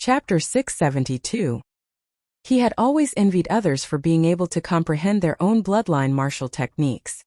Chapter 672. He had always envied others for being able to comprehend their own bloodline martial techniques.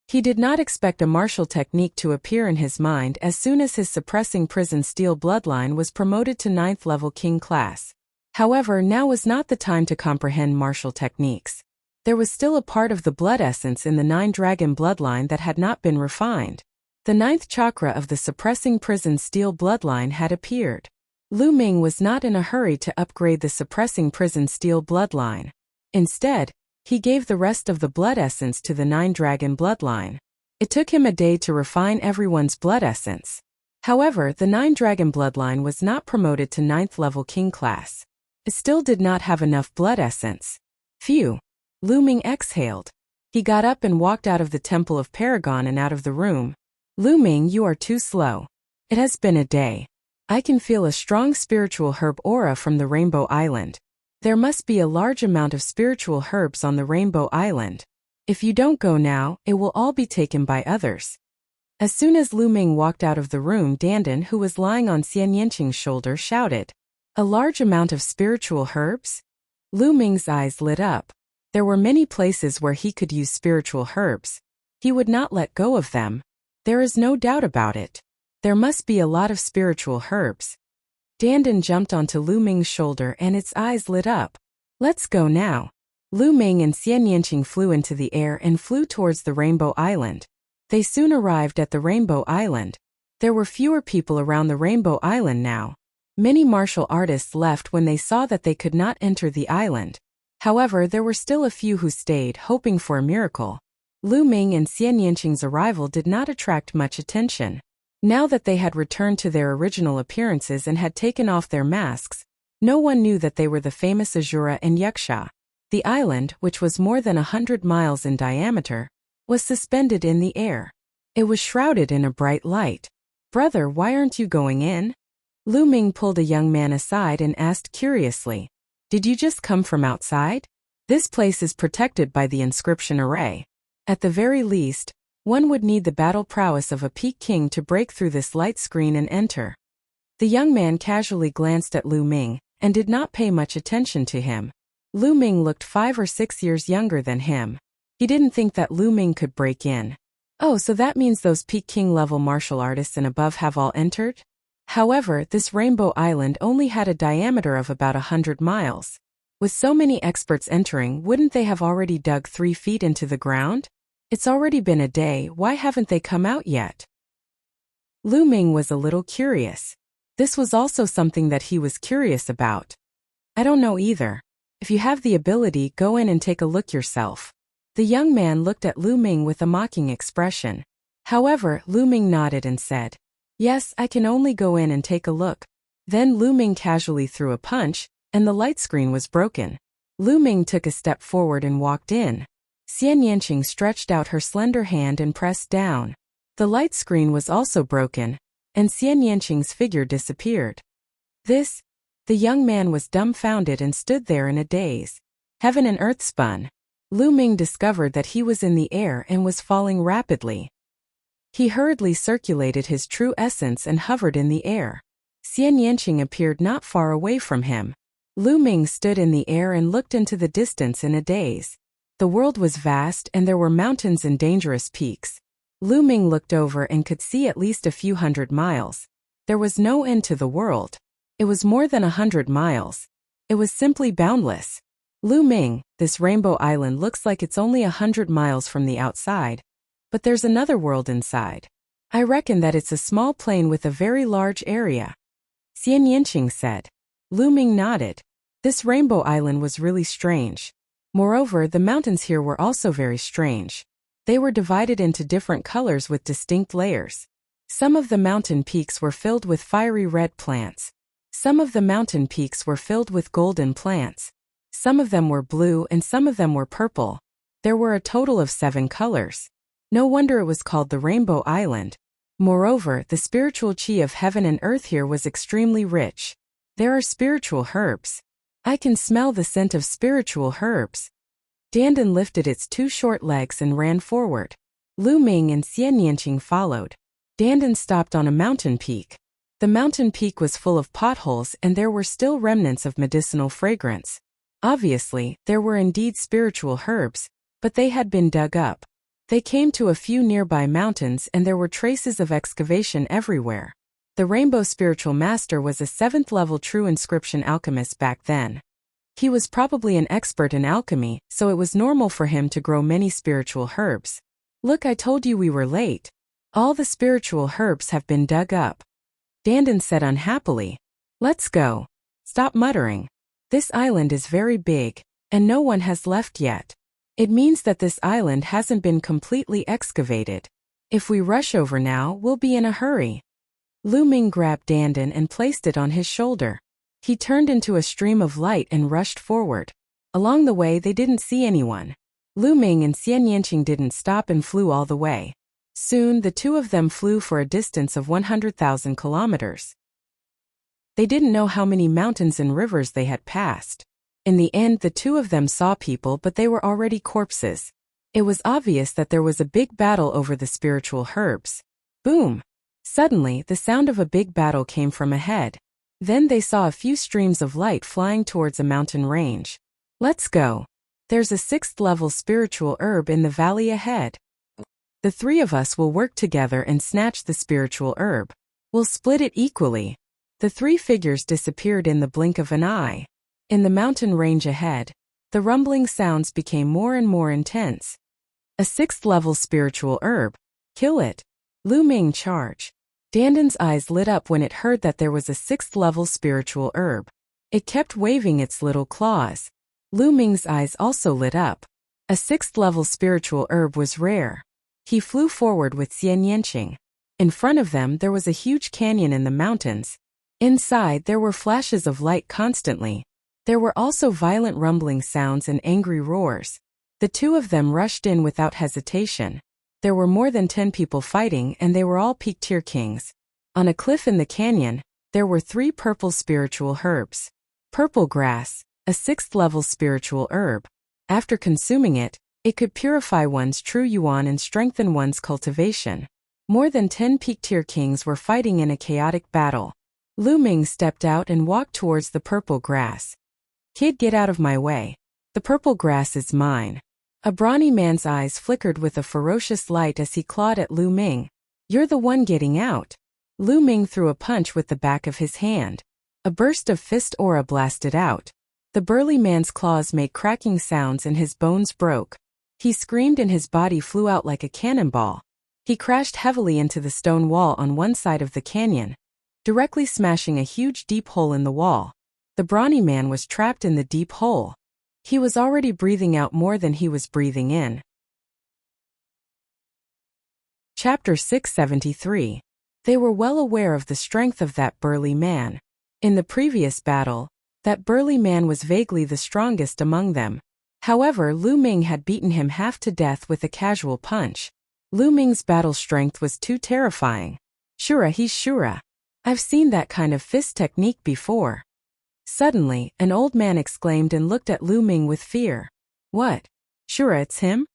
He did not expect a martial technique to appear in his mind as soon as his suppressing prison steel bloodline was promoted to 9th level king class. However, now was not the time to comprehend martial techniques. There was still a part of the blood essence in the 9-dragon bloodline that had not been refined. The 9th chakra of the suppressing prison steel bloodline had appeared. Lu Ming was not in a hurry to upgrade the suppressing prison steel bloodline. Instead, he gave the rest of the blood essence to the 9-dragon bloodline. It took him a day to refine everyone's blood essence. However, the 9-dragon bloodline was not promoted to 9th level king class. It still did not have enough blood essence. Phew! Lu Ming exhaled. He got up and walked out of the Temple of Paragon and out of the room. Lu Ming, you are too slow. It has been a day. I can feel a strong spiritual herb aura from the Rainbow Island. There must be a large amount of spiritual herbs on the Rainbow Island. If you don't go now, it will all be taken by others. As soon as Lu Ming walked out of the room, Dandan, who was lying on Xian Yanqing's shoulder, shouted, "A large amount of spiritual herbs?" Lu Ming's eyes lit up. There were many places where he could use spiritual herbs. He would not let go of them. There is no doubt about it. There must be a lot of spiritual herbs. Dandan jumped onto Lu Ming's shoulder and its eyes lit up. Let's go now. Lu Ming and Xian Yanqing flew into the air and flew towards the Rainbow Island. They soon arrived at the Rainbow Island. There were fewer people around the Rainbow Island now. Many martial artists left when they saw that they could not enter the island. However, there were still a few who stayed, hoping for a miracle. Lu Ming and Xian Yanqing's arrival did not attract much attention. Now that they had returned to their original appearances and had taken off their masks, no one knew that they were the famous Azura and Wuxia. The island, which was more than 100 miles in diameter, was suspended in the air. It was shrouded in a bright light. "Brother, why aren't you going in?" Lu Ming pulled a young man aside and asked curiously, "Did you just come from outside? This place is protected by the inscription array. At the very least, one would need the battle prowess of a peak king to break through this light screen and enter." The young man casually glanced at Lu Ming and did not pay much attention to him. Lu Ming looked 5 or 6 years younger than him. He didn't think that Lu Ming could break in. Oh, so that means those peak king level martial artists and above have all entered? However, this Rainbow Island only had a diameter of about 100 miles. With so many experts entering, wouldn't they have already dug 3 feet into the ground? It's already been a day, why haven't they come out yet? Lu Ming was a little curious. This was also something that he was curious about. I don't know either. If you have the ability, go in and take a look yourself. The young man looked at Lu Ming with a mocking expression. However, Lu Ming nodded and said, "Yes, I can only go in and take a look." Then Lu Ming casually threw a punch, and the light screen was broken. Lu Ming took a step forward and walked in. Xian Yanqing stretched out her slender hand and pressed down. The light screen was also broken, and Xian Yanqing's figure disappeared. The young man was dumbfounded and stood there in a daze. Heaven and earth spun. Lu Ming discovered that he was in the air and was falling rapidly. He hurriedly circulated his true essence and hovered in the air. Xian Yanqing appeared not far away from him. Lu Ming stood in the air and looked into the distance in a daze. The world was vast and there were mountains and dangerous peaks. Lu Ming looked over and could see at least a few hundred miles. There was no end to the world. It was more than 100 miles. It was simply boundless. Lu Ming, this Rainbow Island looks like it's only 100 miles from the outside. But there's another world inside. I reckon that it's a small plain with a very large area. Xian Yanqing said. Lu Ming nodded. This Rainbow Island was really strange. Moreover, the mountains here were also very strange. They were divided into different colors with distinct layers. Some of the mountain peaks were filled with fiery red plants. Some of the mountain peaks were filled with golden plants. Some of them were blue and some of them were purple. There were a total of 7 colors. No wonder it was called the Rainbow Island. Moreover, the spiritual chi of heaven and earth here was extremely rich. There are spiritual herbs. I can smell the scent of spiritual herbs. Dandan lifted its 2 short legs and ran forward. Lu Ming and Xian Yanqing followed. Dandan stopped on a mountain peak. The mountain peak was full of potholes and there were still remnants of medicinal fragrance. Obviously, there were indeed spiritual herbs, but they had been dug up. They came to a few nearby mountains and there were traces of excavation everywhere. The Rainbow Spiritual Master was a 7th-level true inscription alchemist back then. He was probably an expert in alchemy, so it was normal for him to grow many spiritual herbs. Look, I told you we were late. All the spiritual herbs have been dug up. Dandan said unhappily. Let's go. Stop muttering. This island is very big, and no one has left yet. It means that this island hasn't been completely excavated. If we rush over now, we'll be in a hurry. Lu Ming grabbed Dandan and placed it on his shoulder. He turned into a stream of light and rushed forward. Along the way they didn't see anyone. Lu Ming and Xian Yanqing didn't stop and flew all the way. Soon the two of them flew for a distance of 100,000 kilometers. They didn't know how many mountains and rivers they had passed. In the end the two of them saw people, but they were already corpses. It was obvious that there was a big battle over the spiritual herbs. Boom! Suddenly, the sound of a big battle came from ahead. Then they saw a few streams of light flying towards a mountain range. Let's go. There's a 6th-level spiritual herb in the valley ahead. The three of us will work together and snatch the spiritual herb. We'll split it equally. The three figures disappeared in the blink of an eye. In the mountain range ahead, the rumbling sounds became more and more intense. A 6th-level spiritual herb. Kill it. Lu Ming charge. Dandan's eyes lit up when it heard that there was a 6th-level spiritual herb. It kept waving its little claws. Lu Ming's eyes also lit up. A 6th-level spiritual herb was rare. He flew forward with Xian Yanqing. In front of them there was a huge canyon in the mountains. Inside there were flashes of light constantly. There were also violent rumbling sounds and angry roars. The two of them rushed in without hesitation. There were more than 10 people fighting and they were all peak-tier kings. On a cliff in the canyon, there were 3 purple spiritual herbs. Purple grass, a 6th-level spiritual herb. After consuming it, it could purify one's true yuan and strengthen one's cultivation. More than 10 peak-tier kings were fighting in a chaotic battle. Lu Ming stepped out and walked towards the purple grass. Kid, get out of my way. The purple grass is mine. A brawny man's eyes flickered with a ferocious light as he clawed at Lu Ming. You're the one getting out. Lu Ming threw a punch with the back of his hand. A burst of fist aura blasted out. The burly man's claws made cracking sounds and his bones broke. He screamed and his body flew out like a cannonball. He crashed heavily into the stone wall on one side of the canyon, directly smashing a huge deep hole in the wall. The brawny man was trapped in the deep hole. He was already breathing out more than he was breathing in. Chapter 673. They were well aware of the strength of that burly man. In the previous battle, that burly man was vaguely the strongest among them. However, Lu Ming had beaten him half to death with a casual punch. Lu Ming's battle strength was too terrifying. Shura, he's Shura. I've seen that kind of fist technique before. Suddenly, an old man exclaimed and looked at Lu Ming with fear. What? Shura, it's him?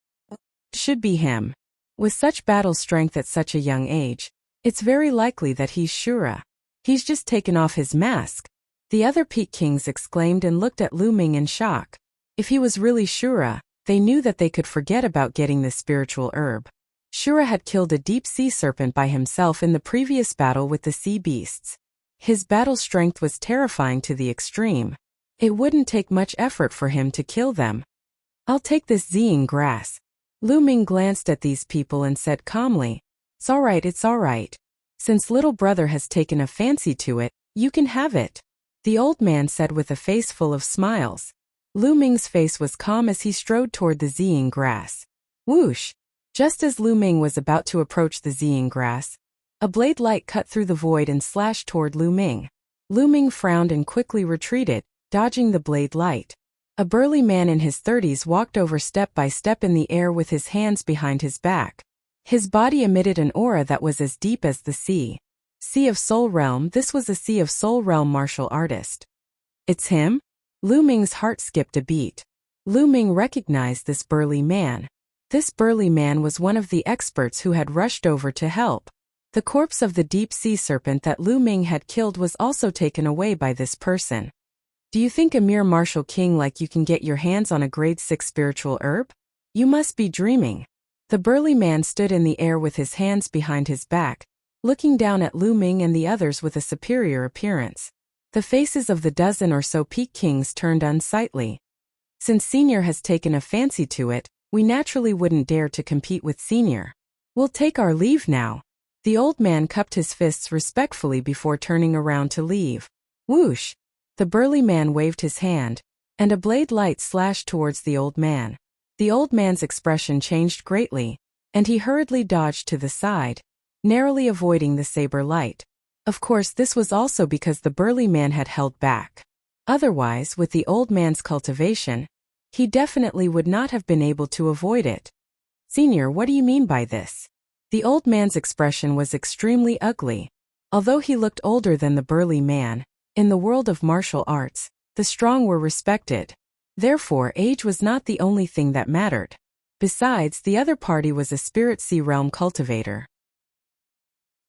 Should be him. With such battle strength at such a young age, it's very likely that he's Shura. He's just taken off his mask. The other Peak Kings exclaimed and looked at Lu Ming in shock. If he was really Shura, they knew that they could forget about getting this spiritual herb. Shura had killed a deep sea serpent by himself in the previous battle with the sea beasts. His battle strength was terrifying to the extreme. It wouldn't take much effort for him to kill them. I'll take this Zing grass. Lu Ming glanced at these people and said calmly, it's all right. Since little brother has taken a fancy to it, you can have it. The old man said with a face full of smiles. Lu Ming's face was calm as he strode toward the Zing grass. Whoosh! Just as Lu Ming was about to approach the Zing grass, a blade light cut through the void and slashed toward Lu Ming. Lu Ming frowned and quickly retreated, dodging the blade light. A burly man in his 30s walked over step by step in the air with his hands behind his back. His body emitted an aura that was as deep as the sea. Sea of Soul Realm. This was a Sea of Soul Realm martial artist. It's him? Lu Ming's heart skipped a beat. Lu Ming recognized this burly man. This burly man was one of the experts who had rushed over to help. The corpse of the deep-sea serpent that Lu Ming had killed was also taken away by this person. Do you think a mere martial king like you can get your hands on a grade 6 spiritual herb? You must be dreaming. The burly man stood in the air with his hands behind his back, looking down at Lu Ming and the others with a superior appearance. The faces of the dozen or so peak kings turned unsightly. Since Senior has taken a fancy to it, we naturally wouldn't dare to compete with Senior. We'll take our leave now. The old man cupped his fists respectfully before turning around to leave. Whoosh! The burly man waved his hand, and a blade light slashed towards the old man. The old man's expression changed greatly, and he hurriedly dodged to the side, narrowly avoiding the saber light. Of course, this was also because the burly man had held back. Otherwise, with the old man's cultivation, he definitely would not have been able to avoid it. Senior, what do you mean by this? The old man's expression was extremely ugly. Although he looked older than the burly man, in the world of martial arts, the strong were respected. Therefore, age was not the only thing that mattered. Besides, the other party was a spirit sea realm cultivator.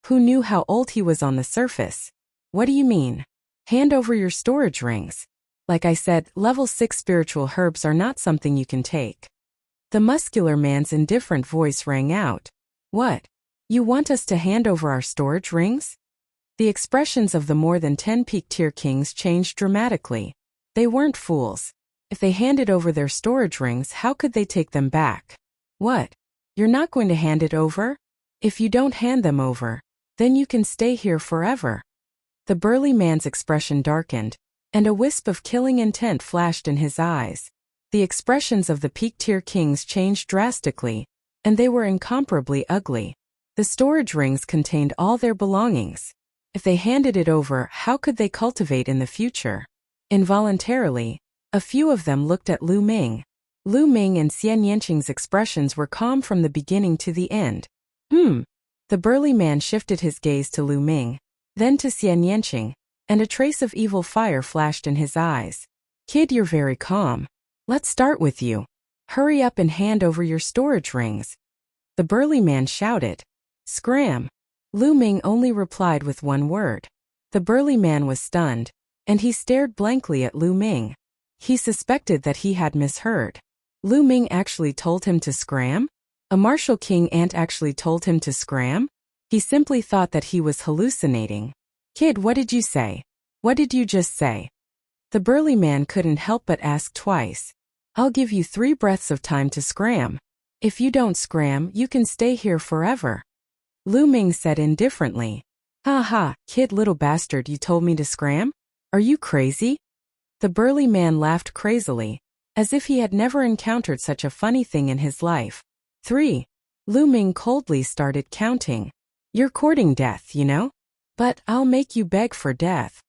Who knew how old he was on the surface? What do you mean? Hand over your storage rings. Like I said, level 6 spiritual herbs are not something you can take. The muscular man's indifferent voice rang out. What? You want us to hand over our storage rings? The expressions of the more than 10 peak tier kings changed dramatically. They weren't fools. If they handed over their storage rings, how could they take them back? What? You're not going to hand it over? If you don't hand them over, then you can stay here forever. The burly man's expression darkened, and a wisp of killing intent flashed in his eyes. The expressions of the peak-tier kings changed drastically, and they were incomparably ugly. The storage rings contained all their belongings. If they handed it over, how could they cultivate in the future? Involuntarily, a few of them looked at Lu Ming. Lu Ming and Xian Yanqing's expressions were calm from the beginning to the end. The burly man shifted his gaze to Lu Ming, then to Xian Yanqing, and a trace of evil fire flashed in his eyes. Kid, you're very calm. Let's start with you. Hurry up and hand over your storage rings. The burly man shouted. Scram! Lu Ming only replied with one word. The burly man was stunned, and he stared blankly at Lu Ming. He suspected that he had misheard. Lu Ming actually told him to scram? A martial king ant actually told him to scram? He simply thought that he was hallucinating. Kid, what did you say? What did you just say? The burly man couldn't help but ask twice. I'll give you 3 breaths of time to scram. If you don't scram, you can stay here forever. Lu Ming said indifferently. Ha ha, kid, little bastard, you told me to scram? Are you crazy? The burly man laughed crazily, as if he had never encountered such a funny thing in his life. 3. Lu Ming coldly started counting. You're courting death, you know? But I'll make you beg for death.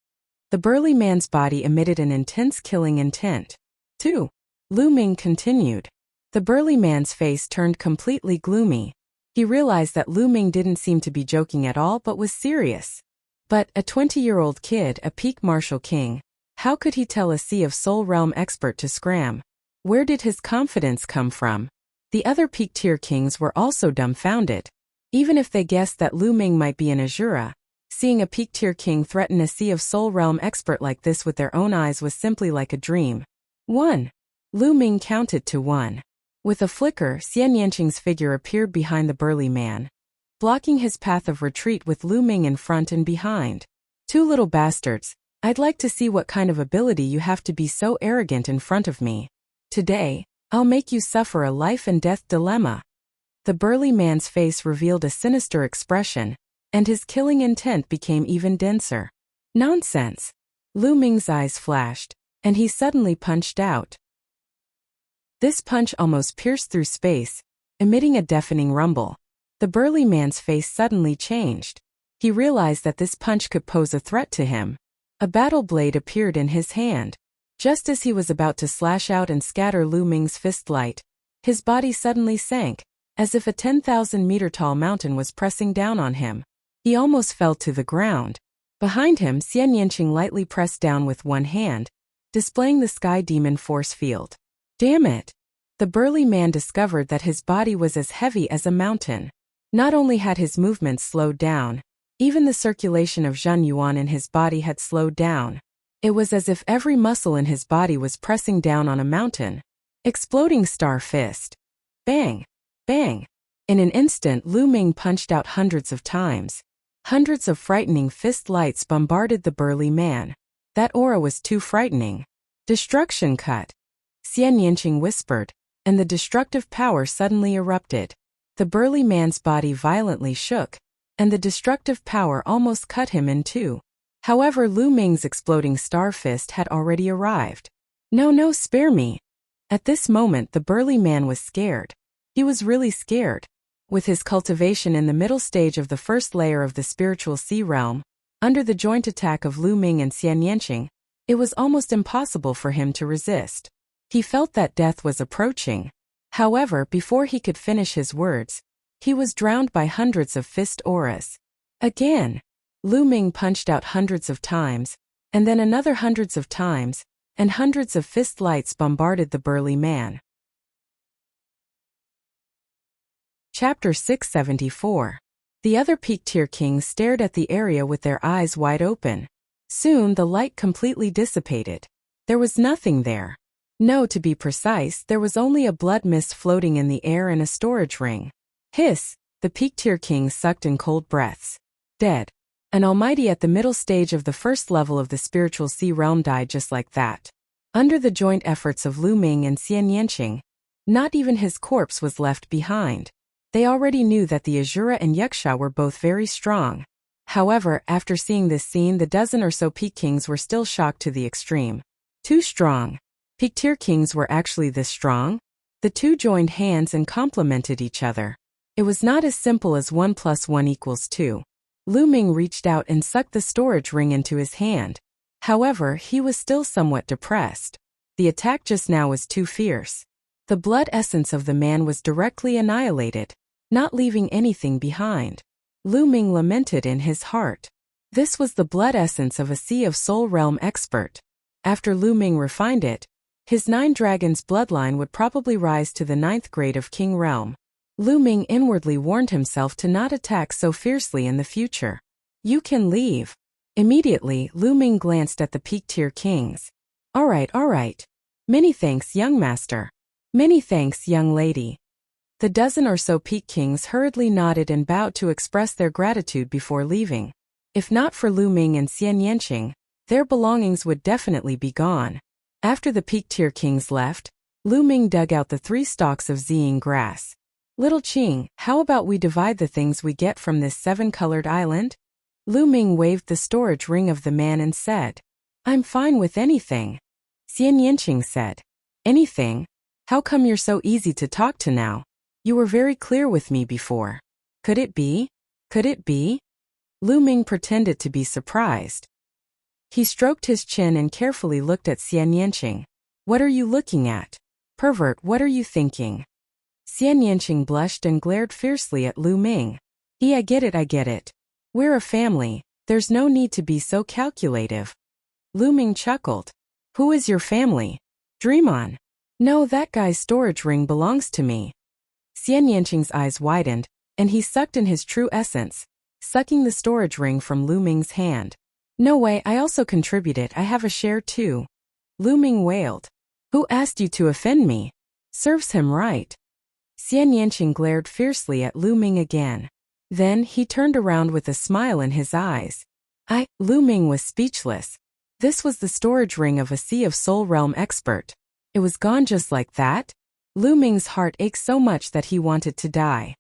The burly man's body emitted an intense killing intent. 2. Lu Ming continued. The burly man's face turned completely gloomy. He realized that Lu Ming didn't seem to be joking at all but was serious. But a 20-year-old kid, a peak martial king, how could he tell a Sea of Soul Realm expert to scram? Where did his confidence come from? The other peak-tier kings were also dumbfounded. Even if they guessed that Lu Ming might be an Azura, seeing a peak-tier king threaten a Sea of Soul Realm expert like this with their own eyes was simply like a dream. 1. Lu Ming counted to 1. With a flicker, Xian Yanqing's figure appeared behind the burly man, blocking his path of retreat with Lu Ming in front and behind. 2 little bastards, I'd like to see what kind of ability you have to be so arrogant in front of me. Today, I'll make you suffer a life and death dilemma. The burly man's face revealed a sinister expression, and his killing intent became even denser. Nonsense! Lu Ming's eyes flashed, and he suddenly punched out. This punch almost pierced through space, emitting a deafening rumble. The burly man's face suddenly changed. He realized that this punch could pose a threat to him. A battle blade appeared in his hand. Just as he was about to slash out and scatter Lu Ming's fist light, his body suddenly sank, as if a 10,000-meter-tall mountain was pressing down on him. He almost fell to the ground. Behind him, Xian Yanqing lightly pressed down with one hand, displaying the Sky Demon force field. Damn it! The burly man discovered that his body was as heavy as a mountain. Not only had his movements slowed down, even the circulation of Zhen Yuan in his body had slowed down. It was as if every muscle in his body was pressing down on a mountain. Exploding star fist. Bang! Bang! In an instant, Lu Ming punched out hundreds of times. Hundreds of frightening fist lights bombarded the burly man. That aura was too frightening. Destruction cut. Xian Yanqing whispered, and the destructive power suddenly erupted. The burly man's body violently shook, and the destructive power almost cut him in two. However, Lu Ming's exploding star fist had already arrived. No, spare me. At this moment, the burly man was scared. He was really scared. With his cultivation in the middle stage of the first layer of the spiritual sea realm, under the joint attack of Lu Ming and Xian Yanqing, it was almost impossible for him to resist. He felt that death was approaching. However, before he could finish his words, he was drowned by hundreds of fist auras. Again, Lu Ming punched out hundreds of times, and then another hundreds of times, and hundreds of fist lights bombarded the burly man. Chapter 674. The other peak-tier kings stared at the area with their eyes wide open. Soon the light completely dissipated. There was nothing there. No, to be precise, there was only a blood mist floating in the air and a storage ring. Hiss! The peak-tier kings sucked in cold breaths. Dead. An almighty at the middle stage of the first level of the spiritual sea realm died just like that. Under the joint efforts of Lu Ming and Xian Yanqing, not even his corpse was left behind. They already knew that the Azura and Yuxia were both very strong. However, after seeing this scene, the dozen or so peak kings were still shocked to the extreme. Too strong. Peak-tier kings were actually this strong? The two joined hands and complemented each other. It was not as simple as 1 + 1 = 2. Lu Ming reached out and sucked the storage ring into his hand. However, he was still somewhat depressed. The attack just now was too fierce. The blood essence of the man was directly annihilated, not leaving anything behind. Lu Ming lamented in his heart. This was the blood essence of a Sea of Soul Realm expert. After Lu Ming refined it, his 9 dragons bloodline would probably rise to the 9th grade of King Realm. Lu Ming inwardly warned himself to not attack so fiercely in the future. You can leave. Immediately, Lu Ming glanced at the peak-tier kings. All right. Many thanks, young master. Many thanks, young lady. The dozen or so peak kings hurriedly nodded and bowed to express their gratitude before leaving. If not for Lu Ming and Xian Yanqing, their belongings would definitely be gone. After the peak-tier kings left, Lu Ming dug out the 3 stalks of ziying grass. Little Qing, how about we divide the things we get from this 7-colored island? Lu Ming waved the storage ring of the man and said, I'm fine with anything. Xian Yanqing said, Anything? How come you're so easy to talk to now? You were very clear with me before. Could it be? Lu Ming pretended to be surprised. He stroked his chin and carefully looked at Xian Yanqing. What are you looking at? Pervert, what are you thinking? Xian Yanqing blushed and glared fiercely at Lu Ming. I get it. We're a family, there's no need to be so calculative. Lu Ming chuckled. Who is your family? Dream on. No, that guy's storage ring belongs to me. Xian Yanqing's eyes widened, and he sucked in his true essence, sucking the storage ring from Lu Ming's hand. No way, I also contributed, I have a share too. Lu Ming wailed. Who asked you to offend me? Serves him right. Xian Yanqing glared fiercely at Lu Ming again. Then he turned around with a smile in his eyes. Lu Ming was speechless. This was the storage ring of a Sea of Soul Realm expert. It was gone just like that? Lu Ming's heart ached so much that he wanted to die.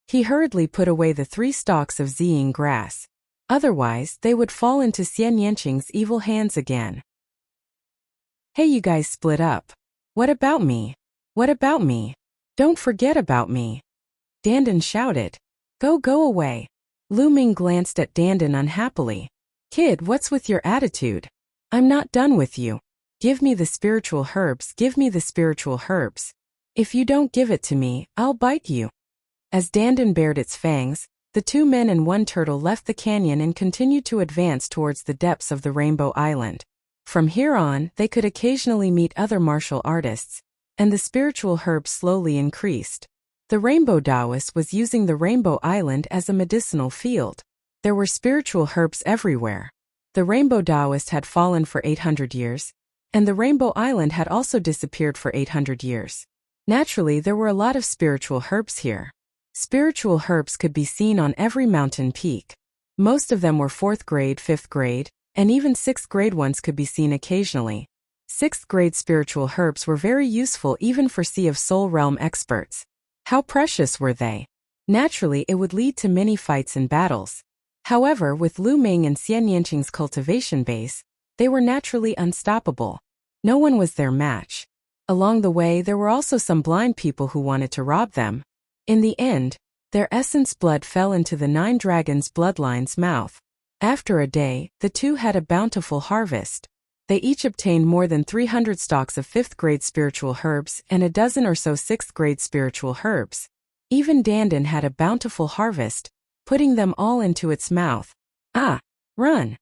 He hurriedly put away the 3 stalks of ziying grass. Otherwise, they would fall into Xian Yanqing's evil hands again. Hey, you guys split up. What about me? Don't forget about me. Dandan shouted. Go away. Lu Ming glanced at Dandan unhappily. Kid, what's with your attitude? I'm not done with you. Give me the spiritual herbs. If you don't give it to me, I'll bite you. As Dandan bared its fangs, the 2 men and 1 turtle left the canyon and continued to advance towards the depths of the Rainbow Island. From here on, they could occasionally meet other martial artists, and the spiritual herbs slowly increased. The Rainbow Taoist was using the Rainbow Island as a medicinal field. There were spiritual herbs everywhere. The Rainbow Taoist had fallen for 800 years, and the Rainbow Island had also disappeared for 800 years. Naturally, there were a lot of spiritual herbs here. Spiritual herbs could be seen on every mountain peak. Most of them were 4th grade, 5th grade, and even 6th grade ones could be seen occasionally. 6th grade spiritual herbs were very useful even for Sea of Soul realm experts. How precious were they? Naturally, it would lead to many fights and battles. However, with Lu Ming and Xian Yanqing's cultivation base, they were naturally unstoppable. No one was their match. Along the way, there were also some blind people who wanted to rob them. In the end, their essence blood fell into the 9 dragons' bloodline's mouth. After a day, the two had a bountiful harvest. They each obtained more than 300 stalks of 5th grade spiritual herbs and a dozen or so 6th grade spiritual herbs. Even Dandan had a bountiful harvest, putting them all into its mouth. Ah! Run!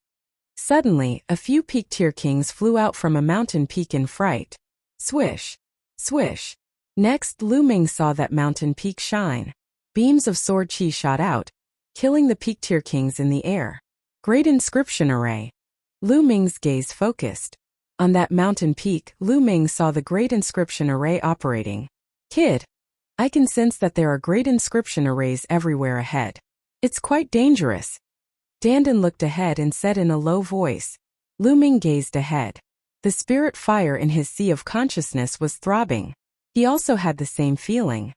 Suddenly, a few peak-tier kings flew out from a mountain peak in fright. Swish! Swish! Next, Lu Ming saw that mountain peak shine. Beams of sword chi shot out, killing the peak-tier kings in the air. Great inscription array. Lu Ming's gaze focused. On that mountain peak, Lu Ming saw the great inscription array operating. Kid, I can sense that there are great inscription arrays everywhere ahead. It's quite dangerous. Dandan looked ahead and said in a low voice. Lu Ming gazed ahead. The spirit fire in his sea of consciousness was throbbing. He also had the same feeling.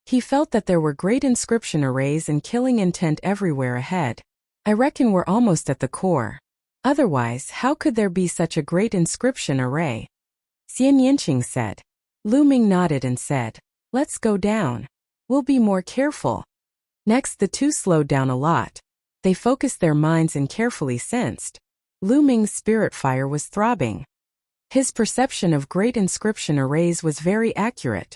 He felt that there were great inscription arrays and killing intent everywhere ahead. I reckon we're almost at the core. Otherwise, how could there be such a great inscription array? Xian Yanqing said. Lu Ming nodded and said, let's go down. We'll be more careful. Next, the two slowed down a lot. They focused their minds and carefully sensed. Lu Ming's spirit fire was throbbing. His perception of great inscription arrays was very accurate.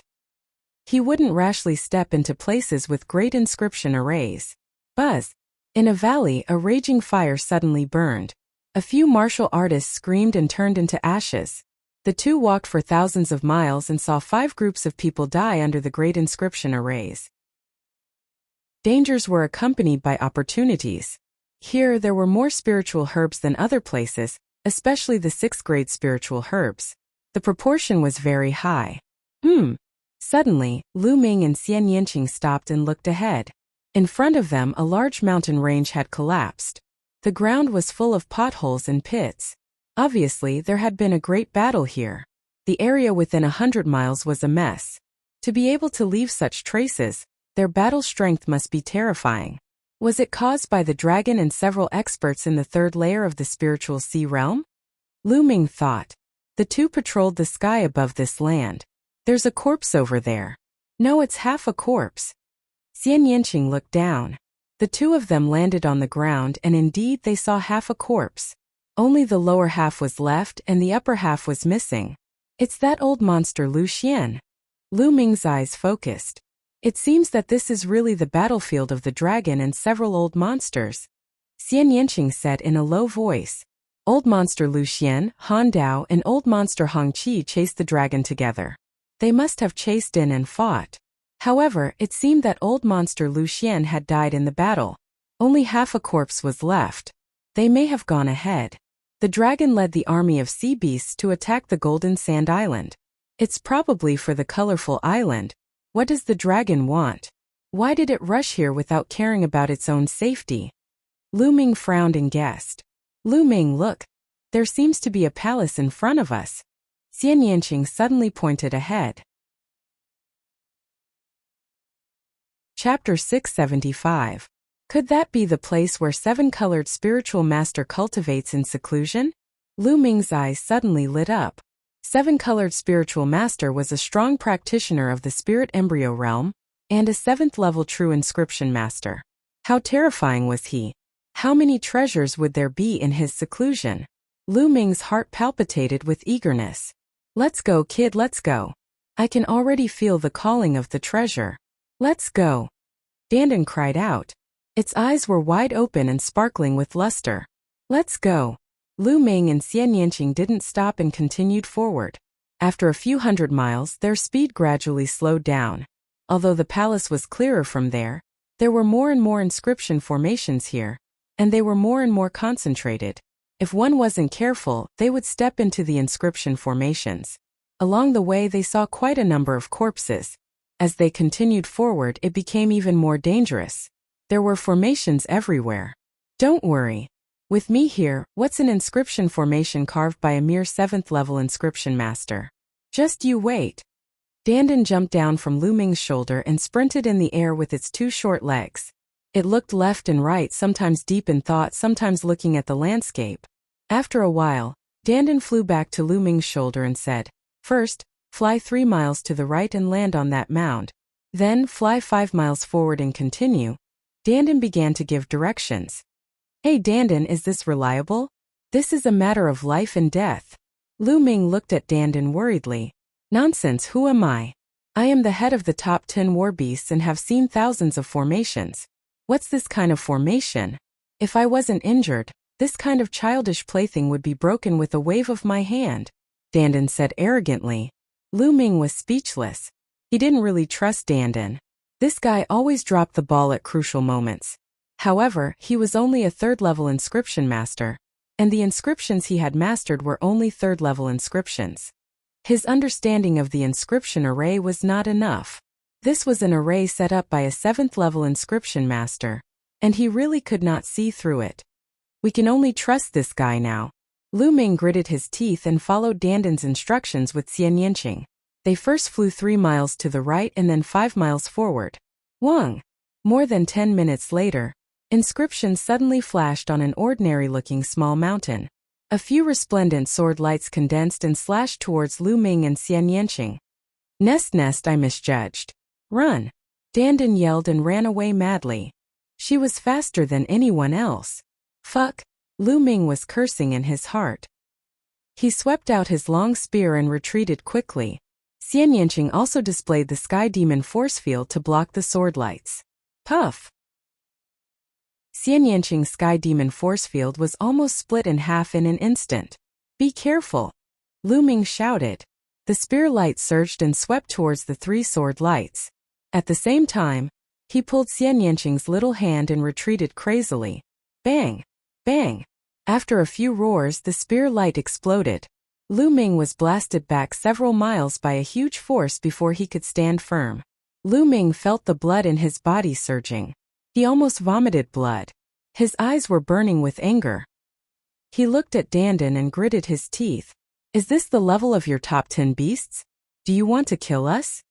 He wouldn't rashly step into places with great inscription arrays. Buzz! In a valley, a raging fire suddenly burned. A few martial artists screamed and turned into ashes. The two walked for thousands of miles and saw 5 groups of people die under the great inscription arrays. Dangers were accompanied by opportunities. Here, there were more spiritual herbs than other places, especially the 6th grade spiritual herbs. The proportion was very high. Suddenly, Lu Ming and Xian Yanqing stopped and looked ahead. In front of them, a large mountain range had collapsed. The ground was full of potholes and pits. Obviously, there had been a great battle here. The area within 100 miles was a mess. To be able to leave such traces, their battle strength must be terrifying. Was it caused by the dragon and several experts in the 3rd layer of the spiritual sea realm? Lu Ming thought. The two patrolled the sky above this land. There's a corpse over there. No, it's half a corpse. Xian Yanqing looked down. The two of them landed on the ground and indeed they saw half a corpse. Only the lower half was left and the upper half was missing. It's that old monster Lu Xian. Lu Ming's eyes focused. It seems that this is really the battlefield of the dragon and several old monsters. Xian Yanqing said in a low voice. Old monster Lu Xian, Han Dao and old monster Hong Qi chased the dragon together. They must have chased in and fought. However, it seemed that old monster Lu Xian had died in the battle. Only half a corpse was left. They may have gone ahead. The dragon led the army of sea beasts to attack the Golden Sand Island. It's probably for the colorful island. What does the dragon want? Why did it rush here without caring about its own safety? Lu Ming frowned and guessed. Lu Ming, look. There seems to be a palace in front of us. Xian Yanqing suddenly pointed ahead. Chapter 675. Could that be the place where 7-colored spiritual master cultivates in seclusion? Lu Ming's eyes suddenly lit up. 7-colored spiritual master was a strong practitioner of the spirit embryo realm, and a 7th-level true inscription master. How terrifying was he? How many treasures would there be in his seclusion? Lu Ming's heart palpitated with eagerness. Let's go, kid, let's go. I can already feel the calling of the treasure. Let's go. Dandan cried out. Its eyes were wide open and sparkling with luster. Let's go. Lu Ming and Xian Yanqing didn't stop and continued forward. After a few hundred miles, their speed gradually slowed down. Although the palace was clearer from there were more and more inscription formations here, and they were more and more concentrated. If one wasn't careful, they would step into the inscription formations. Along the way they saw quite a number of corpses. As they continued forward, it became even more dangerous. There were formations everywhere. Don't worry. With me here, what's an inscription formation carved by a mere 7th level inscription master? Just you wait. Dandan jumped down from Lu Ming's shoulder and sprinted in the air with its 2 short legs. It looked left and right, sometimes deep in thought, sometimes looking at the landscape. After a while, Dandan flew back to Lu Ming's shoulder and said, "First, fly 3 miles to the right and land on that mound. Then fly 5 miles forward and continue." Dandan began to give directions. "Hey Dandan, is this reliable? This is a matter of life and death." Lu Ming looked at Dandan worriedly. "Nonsense, who am I? I am the head of the top 10 war beasts and have seen thousands of formations. What's this kind of formation? If I wasn't injured, this kind of childish plaything would be broken with a wave of my hand," Dandan said arrogantly. Lu Ming was speechless. He didn't really trust Dandan. This guy always dropped the ball at crucial moments. However, he was only a 3rd level inscription master, and the inscriptions he had mastered were only 3rd level inscriptions. His understanding of the inscription array was not enough. This was an array set up by a 7th level inscription master, and he really could not see through it. We can only trust this guy now. Lu Ming gritted his teeth and followed Dandan's instructions with Xian Yanqing. They first flew 3 miles to the right and then 5 miles forward. Wang! More than 10 minutes later, inscriptions suddenly flashed on an ordinary-looking small mountain. A few resplendent sword lights condensed and slashed towards Lu Ming and Xian Yanqing. Nest, I misjudged. Run! Dandan yelled and ran away madly. She was faster than anyone else. Fuck! Lu Ming was cursing in his heart. He swept out his long spear and retreated quickly. Xian Yanqing also displayed the Sky Demon force field to block the sword lights. Puff! Xian Yanqing's Sky Demon force field was almost split in half in an instant. Be careful! Lu Ming shouted. The spear light surged and swept towards the 3 sword lights. At the same time, he pulled Xian Yanqing's little hand and retreated crazily. Bang! Bang! After a few roars, the spear light exploded. Lu Ming was blasted back several miles by a huge force before he could stand firm. Lu Ming felt the blood in his body surging. He almost vomited blood. His eyes were burning with anger. He looked at Dandan and gritted his teeth. Is this the level of your top 10 beasts? Do you want to kill us?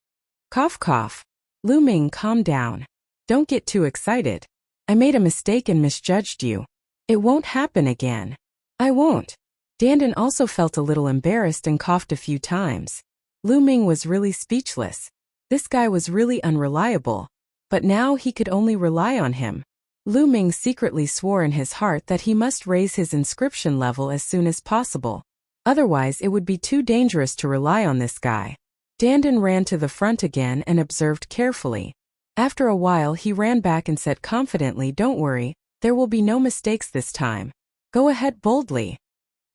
Cough cough. Lu Ming, calm down. Don't get too excited. I made a mistake and misjudged you. It won't happen again. I won't. Dandan also felt a little embarrassed and coughed a few times. Lu Ming was really speechless. This guy was really unreliable. But now he could only rely on him. Lu Ming secretly swore in his heart that he must raise his inscription level as soon as possible. Otherwise it would be too dangerous to rely on this guy. Dandan ran to the front again and observed carefully. After a while he ran back and said confidently, "Don't worry, there will be no mistakes this time. Go ahead boldly."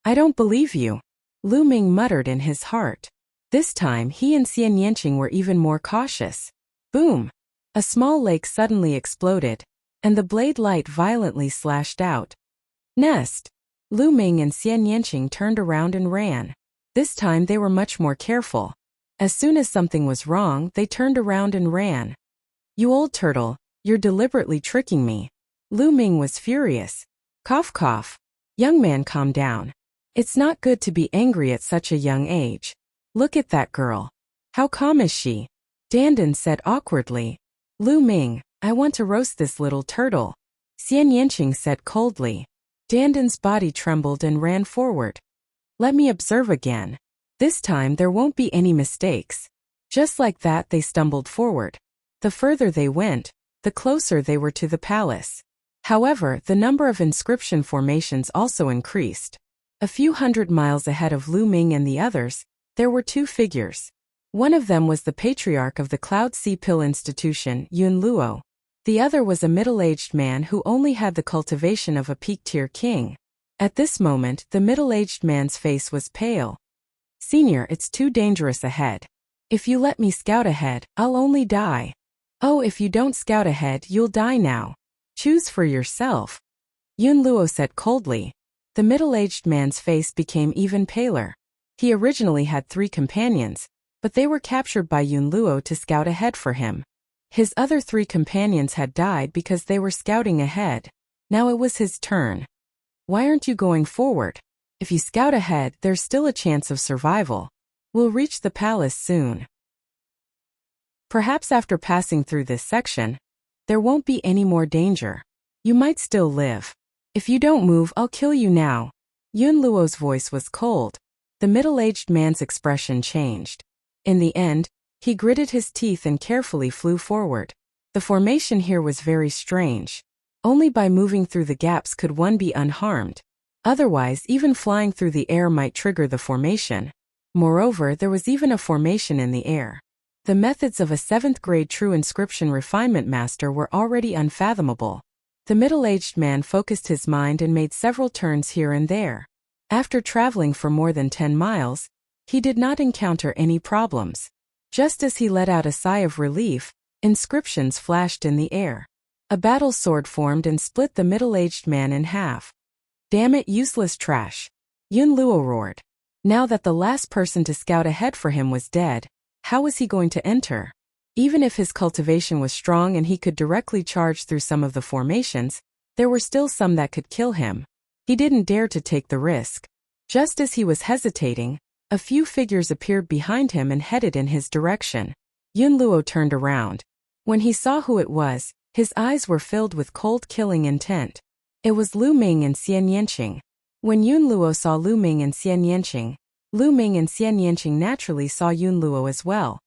"I don't believe you," Lu Ming muttered in his heart. This time he and Xian Yanqing were even more cautious. Boom! A small lake suddenly exploded, and the blade light violently slashed out. Nest! Lu Ming and Xian Yanqing turned around and ran. This time they were much more careful. As soon as something was wrong, they turned around and ran. You old turtle, you're deliberately tricking me. Lu Ming was furious. Cough cough. Young man, calm down. It's not good to be angry at such a young age. Look at that girl. How calm is she? Dandan said awkwardly. Lu Ming, I want to roast this little turtle. Xian Yanqing said coldly. Dandan's body trembled and ran forward. Let me observe again. This time there won't be any mistakes. Just like that they stumbled forward. The further they went, the closer they were to the palace. However, the number of inscription formations also increased. A few hundred miles ahead of Lu Ming and the others, there were 2 figures. One of them was the patriarch of the Cloud Sea Pill Institution, Yun Luo. The other was a middle-aged man who only had the cultivation of a peak-tier king. At this moment, the middle-aged man's face was pale. Senior, it's too dangerous ahead. If you let me scout ahead, I'll only die. Oh, if you don't scout ahead, you'll die now. Choose for yourself. Yun Luo said coldly. The middle-aged man's face became even paler. He originally had 3 companions, but they were captured by Yun Luo to scout ahead for him. His other 3 companions had died because they were scouting ahead. Now it was his turn. Why aren't you going forward? If you scout ahead, there's still a chance of survival. We'll reach the palace soon. Perhaps after passing through this section, there won't be any more danger. You might still live. If you don't move, I'll kill you now. Yun Luo's voice was cold. The middle-aged man's expression changed. In the end, he gritted his teeth and carefully flew forward. The formation here was very strange. Only by moving through the gaps could one be unharmed. Otherwise, even flying through the air might trigger the formation. Moreover, there was even a formation in the air. The methods of a 7th-grade true inscription refinement master were already unfathomable. The middle-aged man focused his mind and made several turns here and there. After traveling for more than 10 miles, he did not encounter any problems. Just as he let out a sigh of relief, inscriptions flashed in the air. A battle sword formed and split the middle-aged man in half. Damn it, useless trash! Yun Luo roared. Now that the last person to scout ahead for him was dead, how was he going to enter? Even if his cultivation was strong and he could directly charge through some of the formations, there were still some that could kill him. He didn't dare to take the risk. Just as he was hesitating, a few figures appeared behind him and headed in his direction. Yun Luo turned around. When he saw who it was, his eyes were filled with cold killing intent. It was Lu Ming and Xian Yanqing. When Yun Luo saw Lu Ming and Xian Yanqing, Lu Ming and Xian Yanqing naturally saw Yun Luo as well.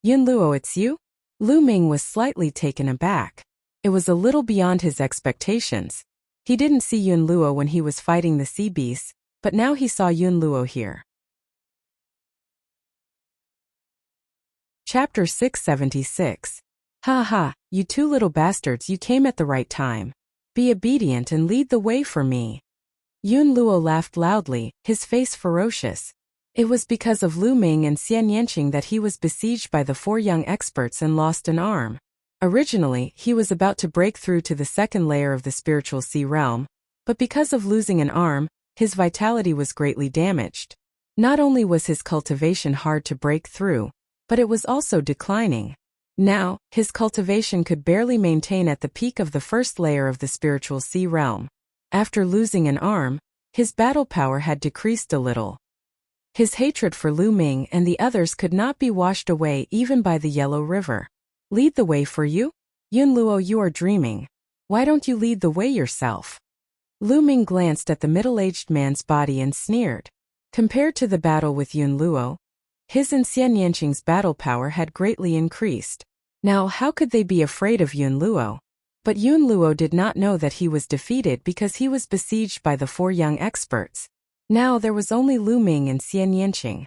Yun Luo, it's you? Lu Ming was slightly taken aback. It was a little beyond his expectations. He didn't see Yun Luo when he was fighting the sea beasts, but now he saw Yun Luo here. Chapter 676. Ha ha, you 2 little bastards, you came at the right time. Be obedient and lead the way for me. Yun Luo laughed loudly, his face ferocious. It was because of Lu Ming and Xian Yanqing that he was besieged by the 4 young experts and lost an arm. Originally, he was about to break through to the 2nd layer of the spiritual sea realm, but because of losing an arm, his vitality was greatly damaged. Not only was his cultivation hard to break through, but it was also declining. Now, his cultivation could barely maintain at the peak of the 1st layer of the spiritual sea realm. After losing an arm, his battle power had decreased a little. His hatred for Lu Ming and the others could not be washed away even by the Yellow River. Lead the way for you? Yun Luo, you are dreaming. Why don't you lead the way yourself? Lu Ming glanced at the middle-aged man's body and sneered. Compared to the battle with Yun Luo, his and Xian Yanqing's battle power had greatly increased. Now, how could they be afraid of Yun Luo? But Yun Luo did not know that he was defeated because he was besieged by the 4 young experts. Now there was only Lu Ming and Xian Yanqing.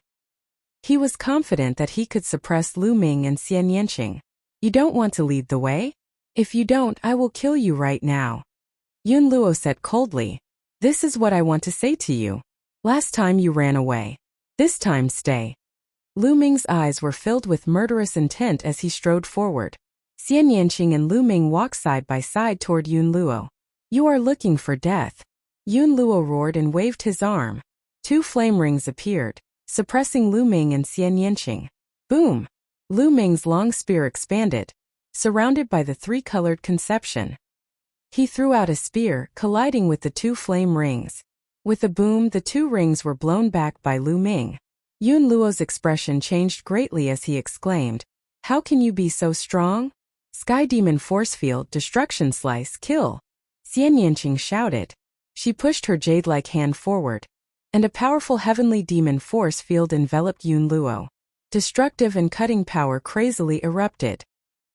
He was confident that he could suppress Lu Ming and Xian Yanqing. You don't want to lead the way? If you don't, I will kill you right now. Yun Luo said coldly. This is what I want to say to you. Last time you ran away. This time stay. Lu Ming's eyes were filled with murderous intent as he strode forward. Xian Yanqing and Lu Ming walked side by side toward Yun Luo. You are looking for death. Yun Luo roared and waved his arm. 2 flame rings appeared, suppressing Lu Ming and Xian Yanqing. Boom! Lu Ming's long spear expanded, surrounded by the 3-colored conception. He threw out a spear, colliding with the 2 flame rings. With a boom, the 2 rings were blown back by Lu Ming. Yun Luo's expression changed greatly as he exclaimed, How can you be so strong? Sky Demon Force Field, Destruction Slice, Kill! Xian Yanqing shouted. She pushed her jade-like hand forward, and a powerful heavenly demon force field enveloped Yun Luo. Destructive and cutting power crazily erupted.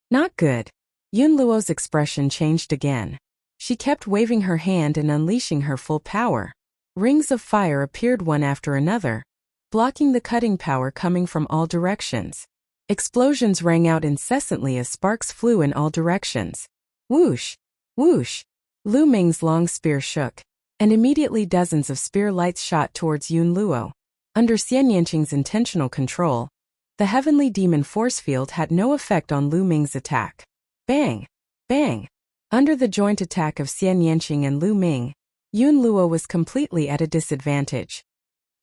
Not good. Yun Luo's expression changed again. She kept waving her hand and unleashing her full power. Rings of fire appeared one after another, blocking the cutting power coming from all directions. Explosions rang out incessantly as sparks flew in all directions. Whoosh! Whoosh! Lu Ming's long spear shook, and immediately dozens of spear lights shot towards Yun Luo. Under Xian Yanqing's intentional control, The heavenly demon force field had no effect on Lu Ming's attack. Bang! Bang! Under the joint attack of Xian Yanqing and Lu Ming, Yun Luo was completely at a disadvantage.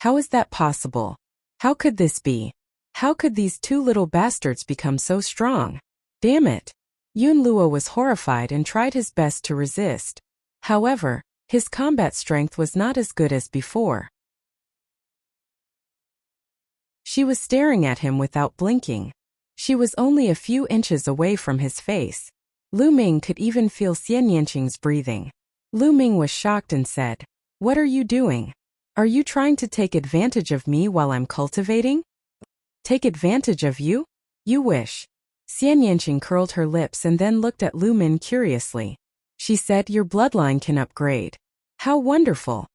How is that possible? How could this be? How could these two little bastards become so strong? Damn it! Yun Luo was horrified and tried his best to resist. However, his combat strength was not as good as before. She was staring at him without blinking. She was only a few inches away from his face. Lu Ming could even feel Xian Yanqing's breathing. Lu Ming was shocked and said, "What are you doing? Are you trying to take advantage of me while I'm cultivating?" "Take advantage of you? You wish." Xian Yanqing curled her lips and then looked at Lu Ming curiously. She said, "Your bloodline can upgrade." "How wonderful."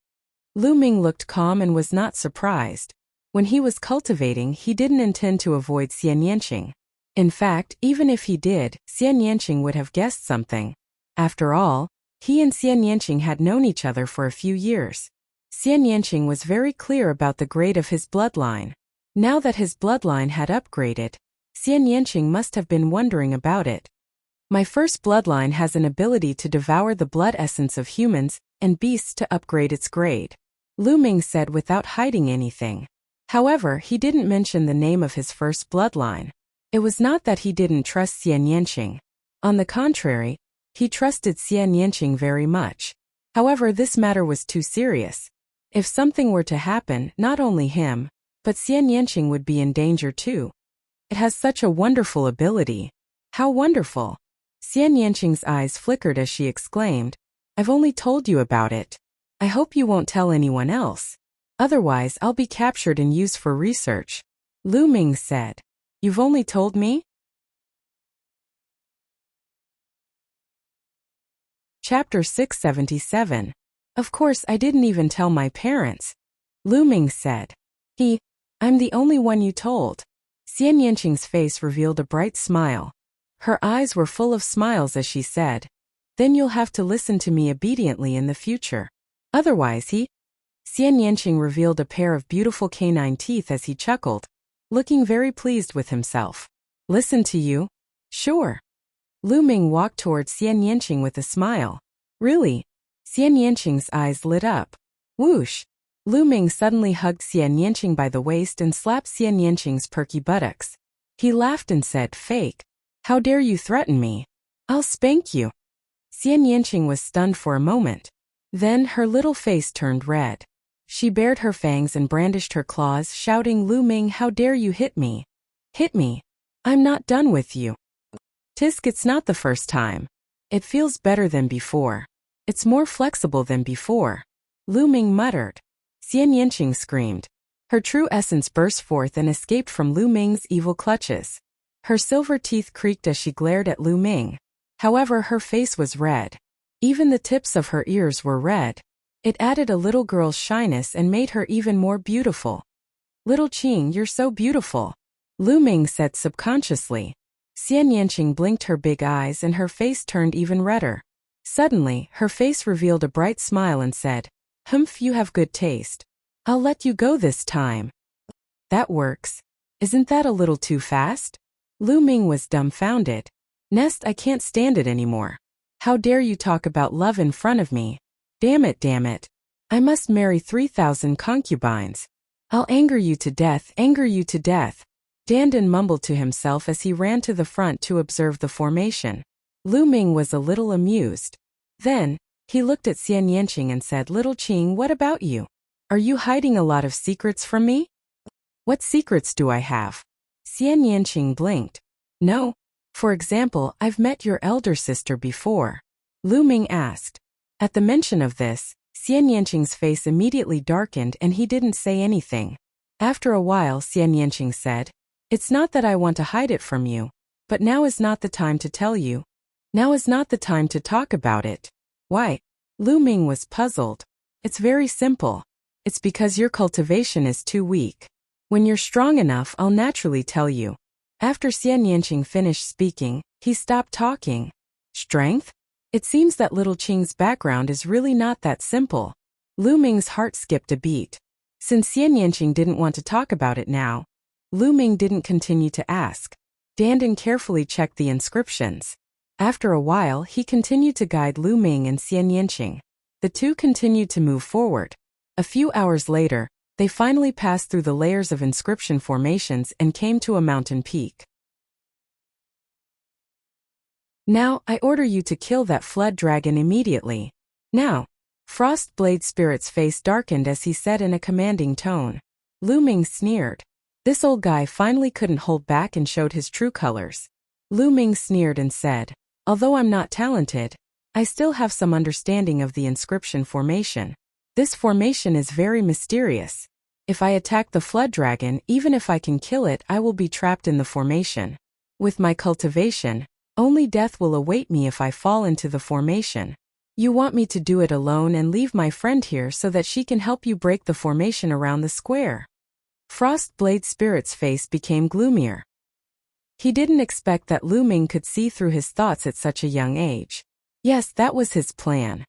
Lu Ming looked calm and was not surprised. When he was cultivating, he didn't intend to avoid Xian Yanqing. In fact, even if he did, Xian Yanqing would have guessed something. After all, he and Xian Yanqing had known each other for a few years. Xian Yanqing was very clear about the grade of his bloodline. Now that his bloodline had upgraded, Xian Yanqing must have been wondering about it. "My first bloodline has an ability to devour the blood essence of humans and beasts to upgrade its grade," Lu Ming said without hiding anything. However, he didn't mention the name of his first bloodline. It was not that he didn't trust Xian Yanqing. On the contrary, he trusted Xian Yanqing very much. However, this matter was too serious. If something were to happen, not only him, but Xian Yanqing would be in danger too. It has such a wonderful ability. How wonderful! Xian Yanqing's eyes flickered as she exclaimed, "I've only told you about it. I hope you won't tell anyone else. Otherwise, I'll be captured and used for research." Lu Ming said, "You've only told me?" Chapter 677. "Of course I didn't even tell my parents," Lu Ming said. I'm the only one you told." Xian Yanqing's face revealed a bright smile. Her eyes were full of smiles as she said, "Then you'll have to listen to me obediently in the future. Otherwise Xian Yanqing revealed a pair of beautiful canine teeth as he chuckled, looking very pleased with himself. "Listen to you? Sure." Lu Ming walked towards Xian Yanqing with a smile. "Really?" Xian Yanqing's eyes lit up. Whoosh! Lu Ming suddenly hugged Xian Yanqing by the waist and slapped Xian Yanqing's perky buttocks. He laughed and said, "Fake. How dare you threaten me? I'll spank you." Xian Yanqing was stunned for a moment. Then her little face turned red. She bared her fangs and brandished her claws, shouting, "Lu Ming, how dare you hit me? Hit me. I'm not done with you." "Tisk, it's not the first time. It feels better than before. It's more flexible than before," Lu Ming muttered. Xian Yanqing screamed. Her true essence burst forth and escaped from Lu Ming's evil clutches. Her silver teeth creaked as she glared at Lu Ming. However, her face was red. Even the tips of her ears were red. It added a little girl's shyness and made her even more beautiful. "Little Qing, you're so beautiful," Lu Ming said subconsciously. Xian Yanqing blinked her big eyes and her face turned even redder. Suddenly, her face revealed a bright smile and said, "Humph, you have good taste. I'll let you go this time." "That works. Isn't that a little too fast?" Lu Ming was dumbfounded. "Nest, I can't stand it anymore. How dare you talk about love in front of me? Damn it, damn it. I must marry 3,000 concubines. I'll anger you to death, anger you to death." Dandan mumbled to himself as he ran to the front to observe the formation. Lu Ming was a little amused. Then, he looked at Xian Yanqing and said, "Little Qing, what about you? Are you hiding a lot of secrets from me?" "What secrets do I have?" Xian Yanqing blinked. "No. For example, I've met your elder sister before," Lu Ming asked. At the mention of this, Xian Yanqing's face immediately darkened and he didn't say anything. After a while, Xian Yanqing said, "It's not that I want to hide it from you, but now is not the time to tell you. Now is not the time to talk about it." "Why?" Lu Ming was puzzled. "It's very simple. It's because your cultivation is too weak. When you're strong enough, I'll naturally tell you." After Xian Yanqing finished speaking, he stopped talking. "Strength? It seems that little Qing's background is really not that simple." Lu Ming's heart skipped a beat. Since Xian Yanqing didn't want to talk about it now, Lu Ming didn't continue to ask. Dandan carefully checked the inscriptions. After a while, he continued to guide Lu Ming and Xian Yanqing. The two continued to move forward. A few hours later, they finally passed through the layers of inscription formations and came to a mountain peak. Now, I order you to kill that flood dragon immediately. Now. Frost Blade Spirit's face darkened as he said in a commanding tone. Lu Ming sneered. This old guy finally couldn't hold back and showed his true colors. Lu Ming sneered and said, although I'm not talented, I still have some understanding of the inscription formation. This formation is very mysterious. If I attack the flood dragon, even if I can kill it, I will be trapped in the formation. With my cultivation, only death will await me if I fall into the formation. You want me to do it alone and leave my friend here so that she can help you break the formation around the square. Frost Blade Spirit's face became gloomier. He didn't expect that Lu Ming could see through his thoughts at such a young age. Yes, that was his plan.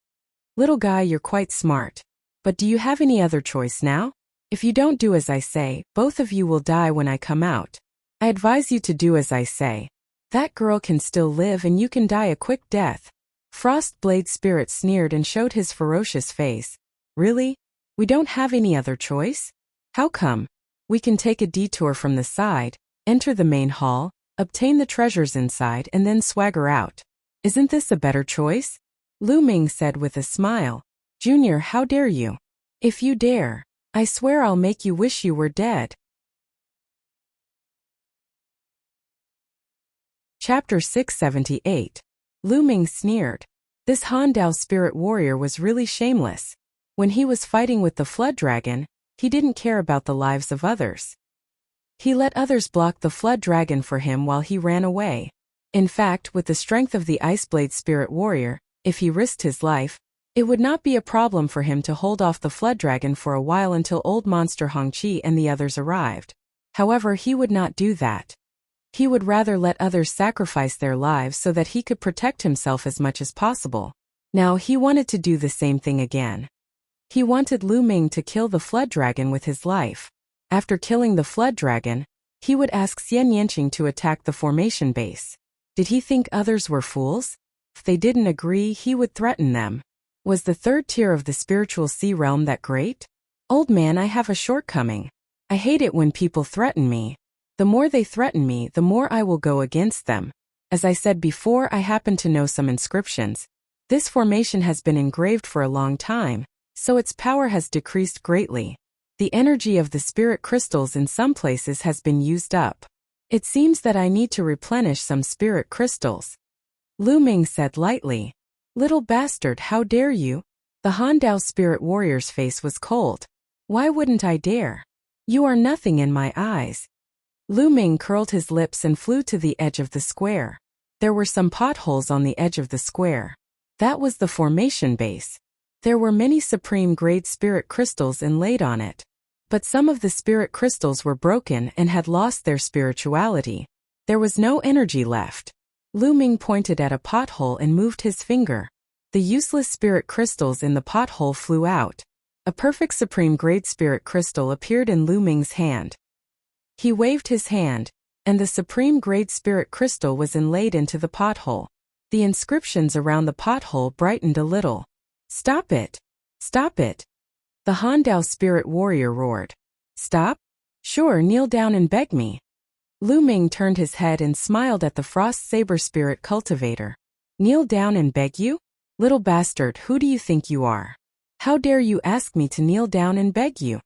Little guy, you're quite smart. But do you have any other choice now? If you don't do as I say, both of you will die when I come out. I advise you to do as I say. That girl can still live and you can die a quick death. Frost Blade Spirit sneered and showed his ferocious face. Really? We don't have any other choice? How come? We can take a detour from the side, enter the main hall, obtain the treasures inside and then swagger out. Isn't this a better choice? Lu Ming said with a smile. Junior, how dare you? If you dare, I swear I'll make you wish you were dead. Chapter 678. Lu Ming sneered. This Han Dao spirit warrior was really shameless. When he was fighting with the flood dragon, he didn't care about the lives of others. He let others block the flood dragon for him while he ran away. In fact, with the strength of the Iceblade spirit warrior, if he risked his life, it would not be a problem for him to hold off the flood dragon for a while until old monster Hongqi and the others arrived. However, he would not do that. He would rather let others sacrifice their lives so that he could protect himself as much as possible. Now he wanted to do the same thing again. He wanted Lu Ming to kill the flood dragon with his life. After killing the flood dragon, he would ask Xian Yanqing to attack the formation base. Did he think others were fools? If they didn't agree, he would threaten them. Was the third tier of the spiritual sea realm that great? Old man, I have a shortcoming. I hate it when people threaten me. The more they threaten me, the more I will go against them. As I said before, I happen to know some inscriptions. This formation has been engraved for a long time, so its power has decreased greatly. The energy of the spirit crystals in some places has been used up. It seems that I need to replenish some spirit crystals. Lu Ming said lightly. Little bastard, how dare you? The Han Dao spirit warrior's face was cold. Why wouldn't I dare? You are nothing in my eyes. Lu Ming curled his lips and flew to the edge of the square. There were some potholes on the edge of the square. That was the formation base. There were many supreme-grade spirit crystals inlaid on it. But some of the spirit crystals were broken and had lost their spirituality. There was no energy left. Lu Ming pointed at a pothole and moved his finger. The useless spirit crystals in the pothole flew out. A perfect supreme-grade spirit crystal appeared in Lu Ming's hand. He waved his hand, and the supreme-grade spirit crystal was inlaid into the pothole. The inscriptions around the pothole brightened a little. Stop it! Stop it! The Han Dao spirit warrior roared. Stop? Sure, kneel down and beg me. Lu Ming turned his head and smiled at the frost saber spirit cultivator. Kneel down and beg you? Little bastard, who do you think you are? How dare you ask me to kneel down and beg you?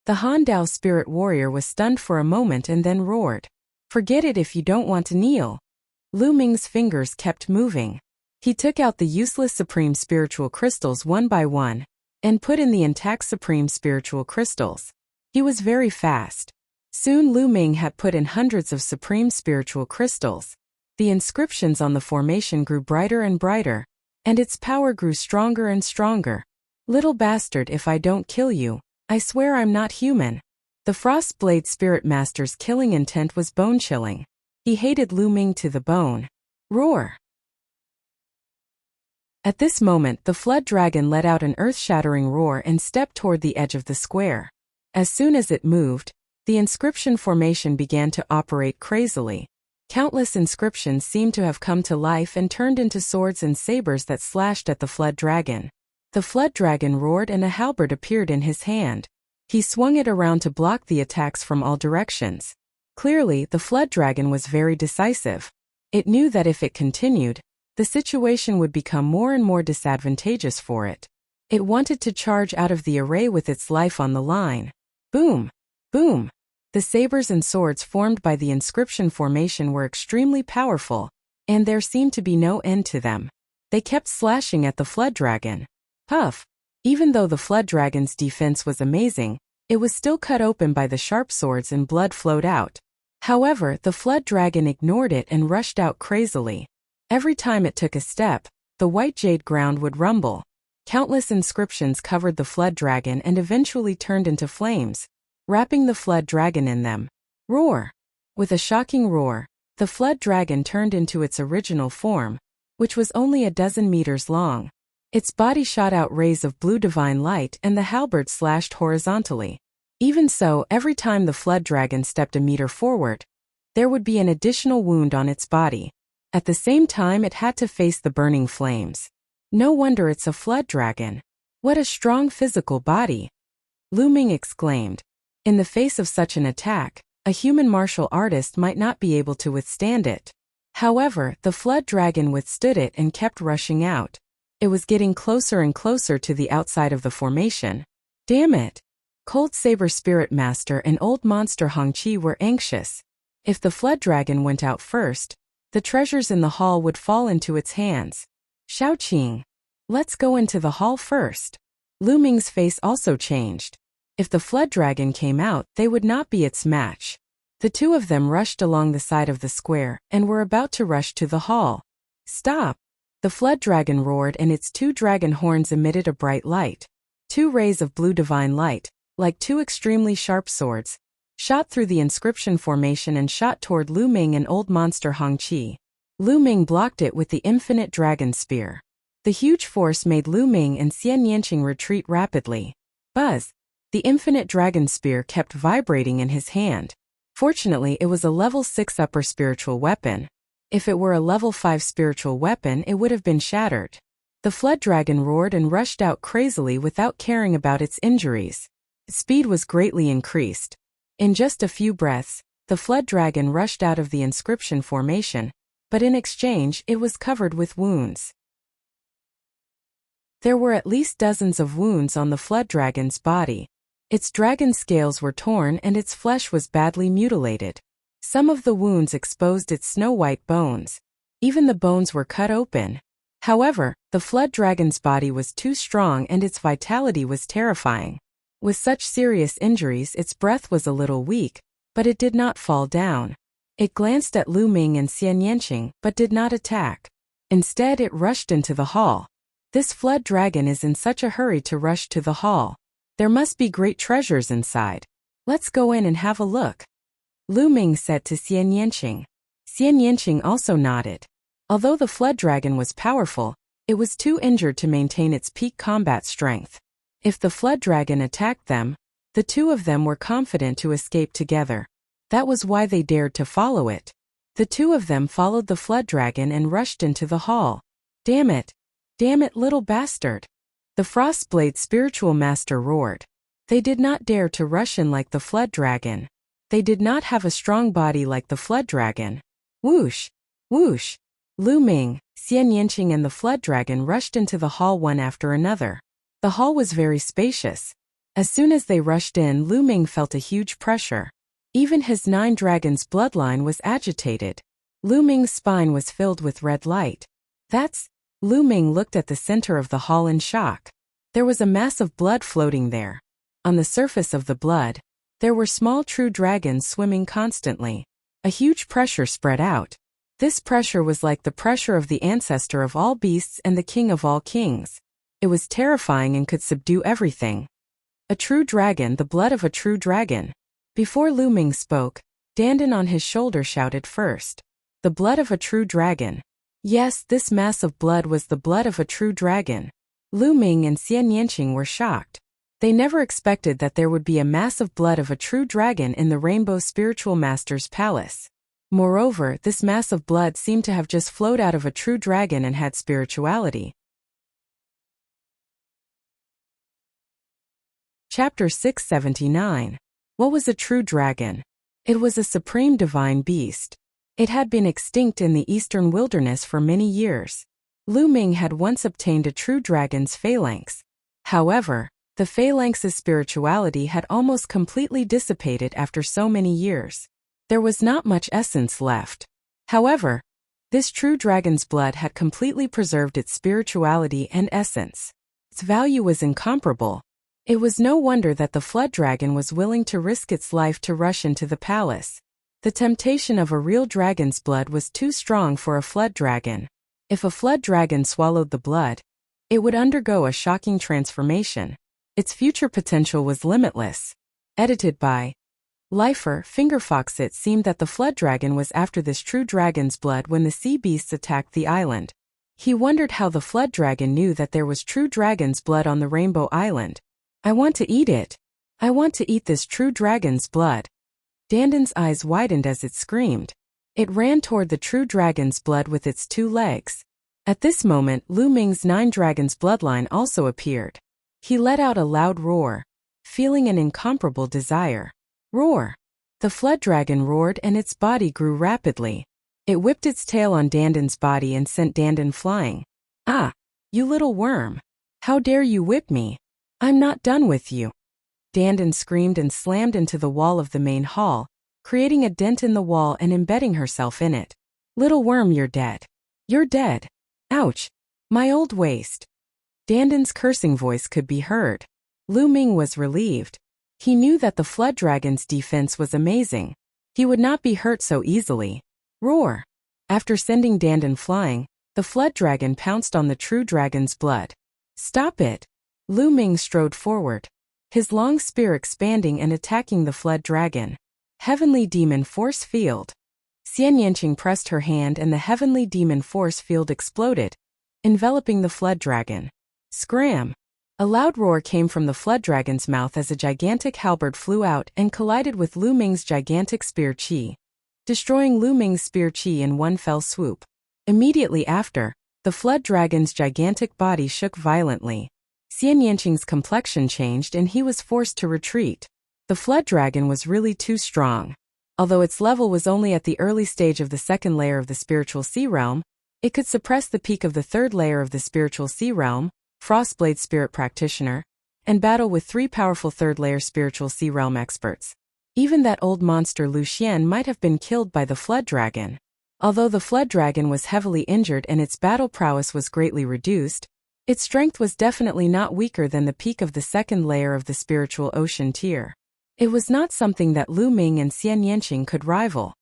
The Han Dao spirit warrior was stunned for a moment and then roared. Forget it if you don't want to kneel. Lu Ming's fingers kept moving. He took out the useless supreme spiritual crystals one by one, and put in the intact supreme spiritual crystals. He was very fast. Soon Lu Ming had put in hundreds of supreme spiritual crystals. The inscriptions on the formation grew brighter and brighter, and its power grew stronger and stronger. Little bastard, if I don't kill you, I swear I'm not human. The Frost Blade Spirit Master's killing intent was bone-chilling. He hated Lu Ming to the bone. Roar! At this moment, the flood dragon let out an earth-shattering roar and stepped toward the edge of the square. As soon as it moved, The inscription formation began to operate crazily. Countless inscriptions seemed to have come to life and turned into swords and sabers that slashed at the flood dragon. The flood dragon roared and a halberd appeared in his hand. He swung it around to block the attacks from all directions. Clearly, the flood dragon was very decisive. It knew that if it continued, the situation would become more and more disadvantageous for it. It wanted to charge out of the array with its life on the line. Boom! Boom! The sabers and swords formed by the inscription formation were extremely powerful, and there seemed to be no end to them. They kept slashing at the flood dragon. Puff! Even though the flood dragon's defense was amazing, it was still cut open by the sharp swords and blood flowed out. However, the flood dragon ignored it and rushed out crazily. Every time it took a step, the white jade ground would rumble. Countless inscriptions covered the flood dragon and eventually turned into flames, wrapping the flood dragon in them. Roar! With a shocking roar, the flood dragon turned into its original form, which was only a dozen meters long. Its body shot out rays of blue divine light and the halberd slashed horizontally. Even so, every time the flood dragon stepped a meter forward, there would be an additional wound on its body. At the same time, it had to face the burning flames. No wonder it's a flood dragon. What a strong physical body! Lu Ming exclaimed. In the face of such an attack, a human martial artist might not be able to withstand it. However, the flood dragon withstood it and kept rushing out. It was getting closer and closer to the outside of the formation. Damn it! Cold Saber Spirit Master and Old Monster Hongqi were anxious. If the flood dragon went out first, the treasures in the hall would fall into its hands. Shaoqing, let's go into the hall first. Lu Ming's face also changed. If the flood dragon came out, they would not be its match. The two of them rushed along the side of the square and were about to rush to the hall. Stop! The flood dragon roared and its two dragon horns emitted a bright light. Two rays of blue divine light, like two extremely sharp swords, shot through the inscription formation and shot toward Lu Ming and Old Monster Hongqi. Lu Ming blocked it with the infinite dragon spear. The huge force made Lu Ming and Xian Yanqing retreat rapidly. Buzz! The infinite dragon spear kept vibrating in his hand. Fortunately, it was a level 6 upper spiritual weapon. If it were a level 5 spiritual weapon, it would have been shattered. The flood dragon roared and rushed out crazily without caring about its injuries. Its speed was greatly increased. In just a few breaths, the flood dragon rushed out of the inscription formation, but in exchange it was covered with wounds. There were at least dozens of wounds on the flood dragon's body. Its dragon scales were torn and its flesh was badly mutilated. Some of the wounds exposed its snow-white bones. Even the bones were cut open. However, the flood dragon's body was too strong and its vitality was terrifying. With such serious injuries, its breath was a little weak, but it did not fall down. It glanced at Lu Ming and Xian Yanqing, but did not attack. Instead, it rushed into the hall. This flood dragon is in such a hurry to rush to the hall. There must be great treasures inside. Let's go in and have a look. Lu Ming said to Xian Yanqing. Xian Yanqing also nodded. Although the flood dragon was powerful, it was too injured to maintain its peak combat strength. If the flood dragon attacked them, the two of them were confident to escape together. That was why they dared to follow it. The two of them followed the flood dragon and rushed into the hall. Damn it! Damn it, little bastard! The Frostblade spiritual master roared. They did not dare to rush in like the flood dragon. They did not have a strong body like the flood dragon. Whoosh! Whoosh! Lu Ming, Xian Yanqing and the flood dragon rushed into the hall one after another. The hall was very spacious. As soon as they rushed in, Lu Ming felt a huge pressure. Even his 9 dragons bloodline was agitated. Lu Ming's spine was filled with red light. Lu Ming looked at the center of the hall in shock. There was a mass of blood floating there. On the surface of the blood, there were small true dragons swimming constantly. A huge pressure spread out. This pressure was like the pressure of the ancestor of all beasts and the king of all kings. It was terrifying and could subdue everything. A true dragon, the blood of a true dragon. Before Lu Ming spoke, Dandan on his shoulder shouted first. The blood of a true dragon. Yes, this mass of blood was the blood of a true dragon. Lu Ming and Xian Yanqing were shocked. They never expected that there would be a massive blood of a true dragon in the Rainbow Spiritual Master's palace. Moreover, this mass of blood seemed to have just flowed out of a true dragon and had spirituality. Chapter 679. What was a true dragon? It was a supreme divine beast. It had been extinct in the eastern wilderness for many years. Lu Ming had once obtained a true dragon's phalanx. However, the phalanx's spirituality had almost completely dissipated after so many years. There was not much essence left. However, this true dragon's blood had completely preserved its spirituality and essence. Its value was incomparable. It was no wonder that the flood dragon was willing to risk its life to rush into the palace. The temptation of a real dragon's blood was too strong for a flood dragon. If a flood dragon swallowed the blood, it would undergo a shocking transformation. Its future potential was limitless. Edited by Lifer Fingerfox. It seemed that the flood dragon was after this true dragon's blood when the sea beasts attacked the island. He wondered how the flood dragon knew that there was true dragon's blood on the Rainbow Island. I want to eat it. I want to eat this true dragon's blood. Dandan's eyes widened as it screamed. It ran toward the true dragon's blood with its 2 legs. At this moment, Lu Ming's 9 dragons bloodline also appeared. He let out a loud roar, feeling an incomparable desire. Roar! The flood dragon roared and its body grew rapidly. It whipped its tail on Dandan's body and sent Dandan flying. Ah! You little worm! How dare you whip me? I'm not done with you! Dandan screamed and slammed into the wall of the main hall, creating a dent in the wall and embedding herself in it. Little worm, you're dead. You're dead. Ouch! My old waist. Dandan's cursing voice could be heard. Lu Ming was relieved. He knew that the flood dragon's defense was amazing. He would not be hurt so easily. Roar! After sending Dandan flying, the flood dragon pounced on the true dragon's blood. Stop it! Lu Ming strode forward, his long spear expanding and attacking the flood dragon. Heavenly Demon Force Field. Xian Yanqing pressed her hand and the Heavenly Demon Force Field exploded, enveloping the flood dragon. Scram! A loud roar came from the flood dragon's mouth as a gigantic halberd flew out and collided with Lu Ming's gigantic spear chi, destroying Lu Ming's spear chi in one fell swoop. Immediately after, the flood dragon's gigantic body shook violently. Xian Yanqing's complexion changed and he was forced to retreat. The flood dragon was really too strong. Although its level was only at the early stage of the 2nd layer of the spiritual sea realm, it could suppress the peak of the 3rd layer of the spiritual sea realm, Frostblade Spirit Practitioner, and battle with 3 powerful 3rd layer spiritual sea realm experts. Even that old monster Lu Xian might have been killed by the flood dragon. Although the flood dragon was heavily injured and its battle prowess was greatly reduced, its strength was definitely not weaker than the peak of the 2nd layer of the spiritual ocean tier. It was not something that Lu Ming and Xian Yanqing could rival.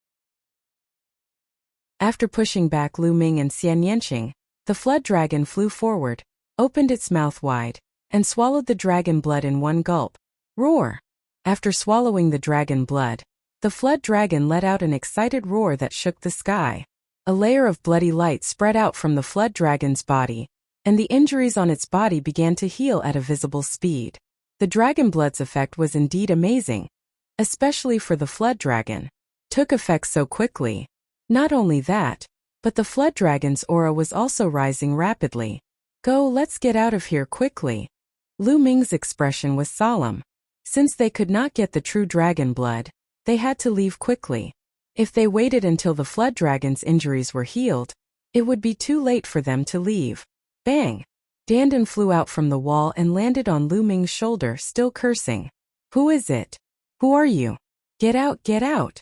After pushing back Lu Ming and Xian Yanqing, the flood dragon flew forward, opened its mouth wide, and swallowed the dragon blood in one gulp. Roar! After swallowing the dragon blood, the flood dragon let out an excited roar that shook the sky. A layer of bloody light spread out from the flood dragon's body, and the injuries on its body began to heal at a visible speed. The dragon blood's effect was indeed amazing, especially for the flood dragon. Took effect so quickly. Not only that, but the flood dragon's aura was also rising rapidly. Go, let's get out of here quickly. Lu Ming's expression was solemn. Since they could not get the true dragon blood, they had to leave quickly. If they waited until the flood dragon's injuries were healed, it would be too late for them to leave. Bang! Dandan flew out from the wall and landed on Lu Ming's shoulder, still cursing. Who is it? Who are you? Get out, get out!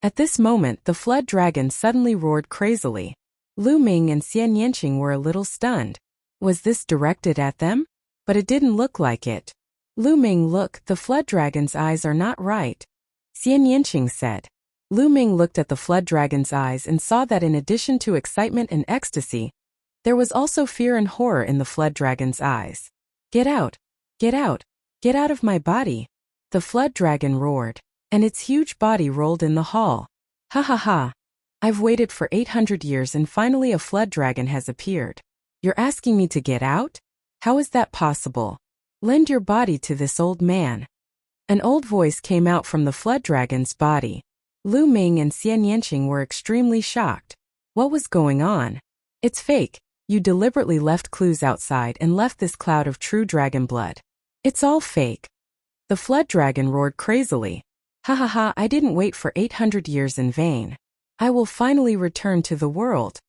At this moment, the flood dragon suddenly roared crazily. Lu Ming and Xian Yanqing were a little stunned. Was this directed at them? But it didn't look like it. Lu Ming, look, the flood dragon's eyes are not right. Xian Yanqing said. Lu Ming looked at the flood dragon's eyes and saw that in addition to excitement and ecstasy, there was also fear and horror in the flood dragon's eyes. Get out! Get out! Get out of my body! The flood dragon roared, and its huge body rolled in the hall. Ha ha ha! I've waited for 800 years and finally a flood dragon has appeared. You're asking me to get out? How is that possible? Lend your body to this old man. An old voice came out from the flood dragon's body. Lu Ming and Xian Yanqing were extremely shocked. What was going on? It's fake. You deliberately left clues outside and left this cloud of true dragon blood. It's all fake. The flood dragon roared crazily. Ha ha ha, I didn't wait for 800 years in vain. I will finally return to the world.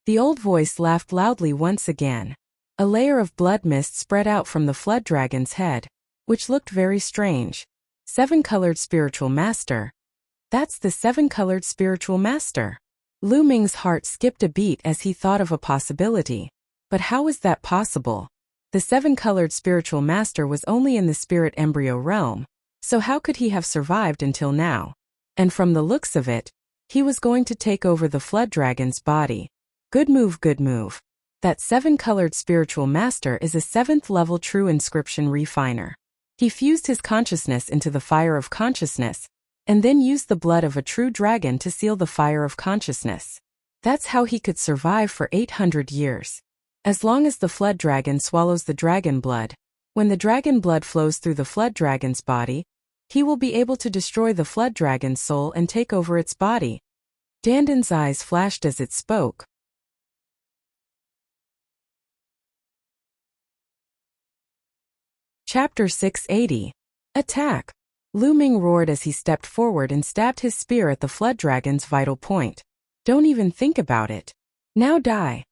The old voice laughed loudly once again. A layer of blood mist spread out from the flood dragon's head, which looked very strange. 7-colored spiritual master. That's the 7-colored spiritual master. Lu Ming's heart skipped a beat as he thought of a possibility. But how is that possible? The 7-colored spiritual master was only in the spirit embryo realm, so how could he have survived until now? And from the looks of it, he was going to take over the flood dragon's body. Good move, good move. That 7-colored spiritual master is a 7th level true inscription refiner. He fused his consciousness into the fire of consciousness, and then used the blood of a true dragon to seal the fire of consciousness. That's how he could survive for 800 years. As long as the flood dragon swallows the dragon blood, when the dragon blood flows through the flood dragon's body, he will be able to destroy the flood dragon's soul and take over its body. Dandan's eyes flashed as it spoke. Chapter 680. Attack. Lu Ming roared as he stepped forward and stabbed his spear at the flood dragon's vital point. Don't even think about it. Now die.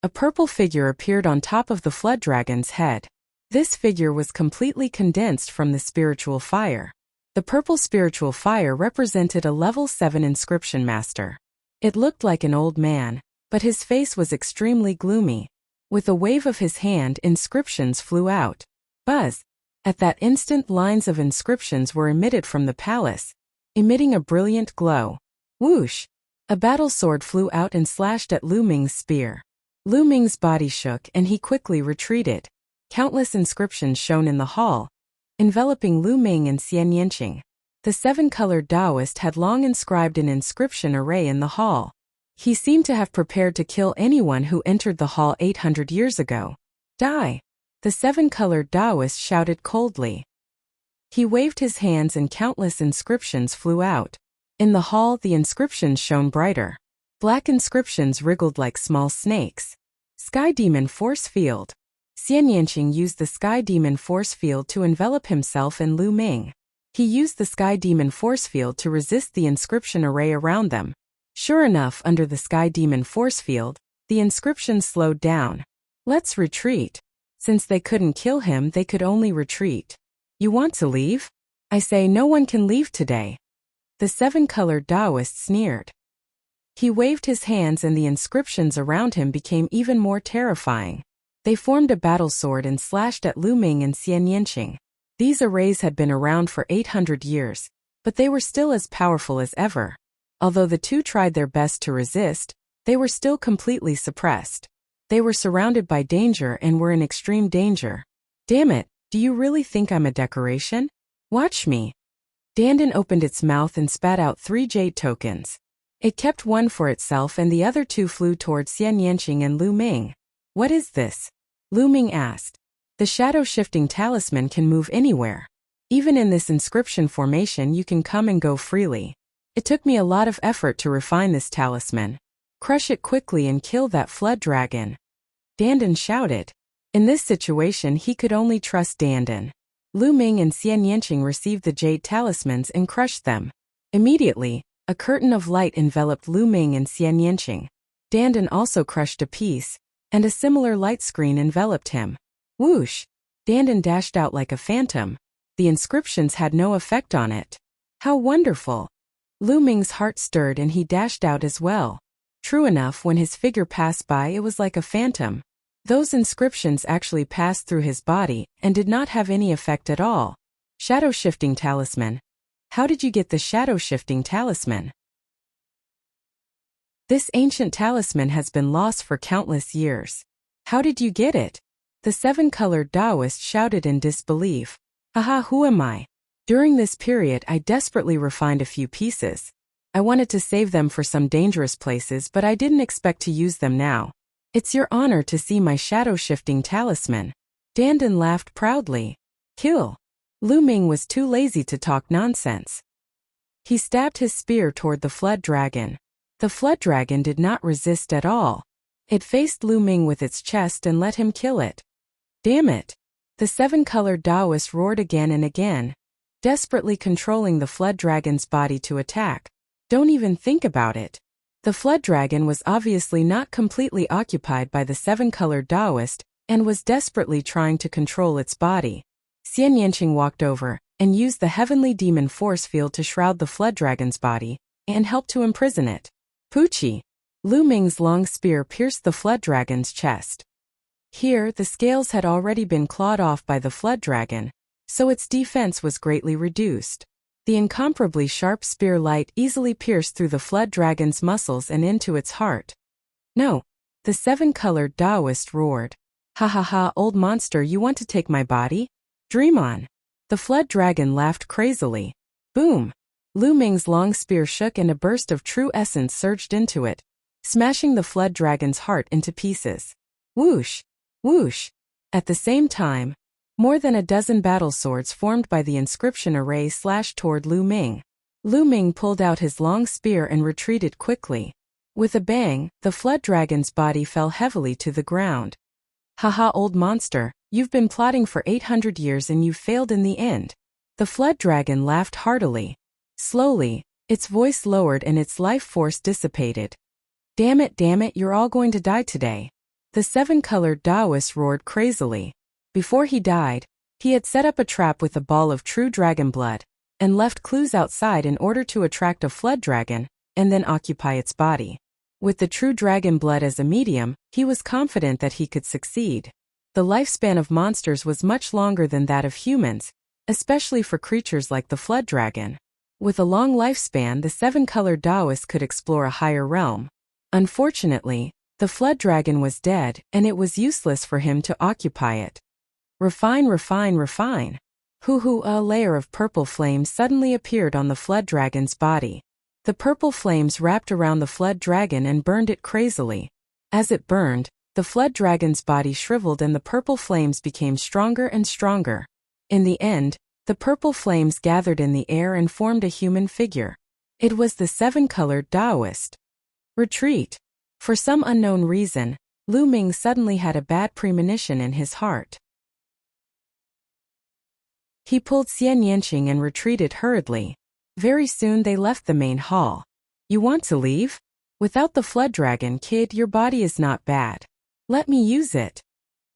A purple figure appeared on top of the flood dragon's head. This figure was completely condensed from the spiritual fire. The purple spiritual fire represented a level 7 inscription master. It looked like an old man, but his face was extremely gloomy. With a wave of his hand, inscriptions flew out. Buzz. At that instant, lines of inscriptions were emitted from the palace, emitting a brilliant glow. Whoosh! A battle sword flew out and slashed at Lu Ming's spear. Lu Ming's body shook and he quickly retreated. Countless inscriptions shone in the hall, enveloping Lu Ming and Xian Yanqing. The 7-colored Taoist had long inscribed an inscription array in the hall. He seemed to have prepared to kill anyone who entered the hall 800 years ago. Die! The 7-colored Taoist shouted coldly. He waved his hands and countless inscriptions flew out. In the hall, the inscriptions shone brighter. Black inscriptions wriggled like small snakes. Sky Demon Force Field. Xian Yanqing used the Sky Demon Force Field to envelop himself and Lu Ming. He used the Sky Demon Force Field to resist the inscription array around them. Sure enough, under the Sky Demon Force Field, the inscriptions slowed down. Let's retreat. Since they couldn't kill him, they could only retreat. You want to leave? I say no one can leave today. The 7-colored Taoist sneered. He waved his hands and the inscriptions around him became even more terrifying. They formed a battle sword and slashed at Lu Ming and Xian Yanqing. These arrays had been around for 800 years, but they were still as powerful as ever. Although the two tried their best to resist, they were still completely suppressed. They were surrounded by danger and were in extreme danger. Damn it, do you really think I'm a decoration? Watch me. Dandan opened its mouth and spat out 3 jade tokens. It kept one for itself and the other 2 flew towards Xian Yanqing and Lu Ming. What is this? Lu Ming asked. The shadow-shifting talisman can move anywhere. Even in this inscription formation you can come and go freely. It took me a lot of effort to refine this talisman. Crush it quickly and kill that flood dragon. Dandan shouted. In this situation he could only trust Dandan. Lu Ming and Xian Yanqing received the jade talismans and crushed them. Immediately, a curtain of light enveloped Lu Ming and Xian Yanqing. Dandan also crushed a piece, and a similar light screen enveloped him. Whoosh! Dandan dashed out like a phantom. The inscriptions had no effect on it. How wonderful! Lu Ming's heart stirred and he dashed out as well. True enough, when his figure passed by it was like a phantom. Those inscriptions actually passed through his body and did not have any effect at all. Shadow-shifting talisman. How did you get the shadow-shifting talisman? This ancient talisman has been lost for countless years. How did you get it? The 7-colored Taoist shouted in disbelief. Haha, who am I? During this period I desperately refined a few pieces. I wanted to save them for some dangerous places, but I didn't expect to use them now. It's your honor to see my shadow-shifting talisman. Dandan laughed proudly. Kill. Lu Ming was too lazy to talk nonsense. He stabbed his spear toward the flood dragon. The flood dragon did not resist at all. It faced Lu Ming with its chest and let him kill it. Damn it! The seven-colored Taoist roared again and again, desperately controlling the flood dragon's body to attack. Don't even think about it. The flood dragon was obviously not completely occupied by the seven-colored Taoist and was desperately trying to control its body. Xian Yanqing walked over and used the heavenly demon force field to shroud the flood dragon's body and help to imprison it. Poochie! Lu Ming's long spear pierced the flood dragon's chest. Here, the scales had already been clawed off by the flood dragon, so its defense was greatly reduced. The incomparably sharp spear light easily pierced through the flood dragon's muscles and into its heart. No! The seven-colored Taoist roared. Ha ha ha, old monster, you want to take my body? Dream on! The flood dragon laughed crazily. Boom! Lu Ming's long spear shook and a burst of true essence surged into it, smashing the flood dragon's heart into pieces. Whoosh! Whoosh! At the same time, more than a dozen battle swords formed by the inscription array slashed toward Lu Ming. Lu Ming pulled out his long spear and retreated quickly. With a bang, the flood dragon's body fell heavily to the ground. Haha, old monster, you've been plotting for 800 years and you've failed in the end. The flood dragon laughed heartily. Slowly, its voice lowered and its life force dissipated. Damn it, you're all going to die today. The seven-colored Taoist roared crazily. Before he died, he had set up a trap with a ball of true dragon blood, and left clues outside in order to attract a flood dragon, and then occupy its body. With the true dragon blood as a medium, he was confident that he could succeed. The lifespan of monsters was much longer than that of humans, especially for creatures like the flood dragon. With a long lifespan, the seven-colored Taoist could explore a higher realm. Unfortunately, the flood dragon was dead, and it was useless for him to occupy it. Refine. Hoo-hoo, a layer of purple flames suddenly appeared on the flood dragon's body. The purple flames wrapped around the flood dragon and burned it crazily. As it burned, the flood dragon's body shriveled and the purple flames became stronger and stronger. In the end, the purple flames gathered in the air and formed a human figure. It was the seven-colored Taoist. Retreat. For some unknown reason, Lu Ming suddenly had a bad premonition in his heart. He pulled Xian Yanqing and retreated hurriedly. Very soon they left the main hall. You want to leave? Without the flood dragon, kid, your body is not bad. Let me use it.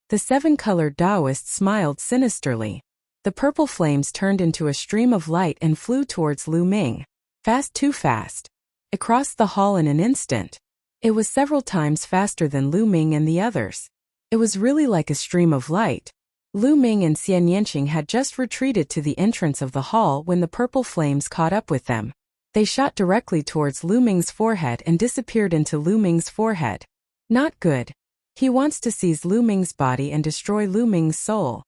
The seven-colored Taoist smiled sinisterly. The purple flames turned into a stream of light and flew towards Lu Ming. Fast, too fast. It crossed the hall in an instant. It was several times faster than Lu Ming and the others. It was really like a stream of light. Lu Ming and Xian Yanqing had just retreated to the entrance of the hall when the purple flames caught up with them. They shot directly towards Lu Ming's forehead and disappeared into Lu Ming's forehead. Not good. He wants to seize Lu Ming's body and destroy Lu Ming's soul.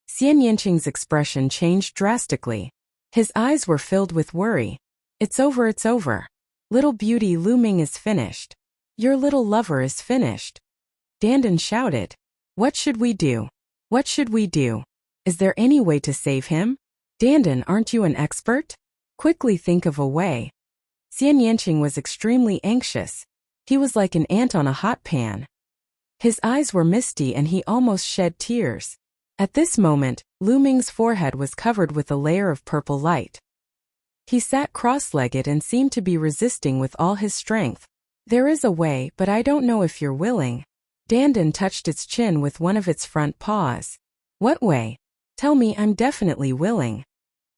Xian Yanqing's expression changed drastically. His eyes were filled with worry. It's over. Little beauty, Lu Ming is finished. Your little lover is finished. Dandan shouted. What should we do? What should we do? Is there any way to save him? Dandan, aren't you an expert? Quickly think of a way. Xian Yanqing was extremely anxious. He was like an ant on a hot pan. His eyes were misty and he almost shed tears. At this moment, Lu Ming's forehead was covered with a layer of purple light. He sat cross-legged and seemed to be resisting with all his strength. There is a way, but I don't know if you're willing. Dandan touched its chin with one of its front paws. What way? Tell me, I'm definitely willing.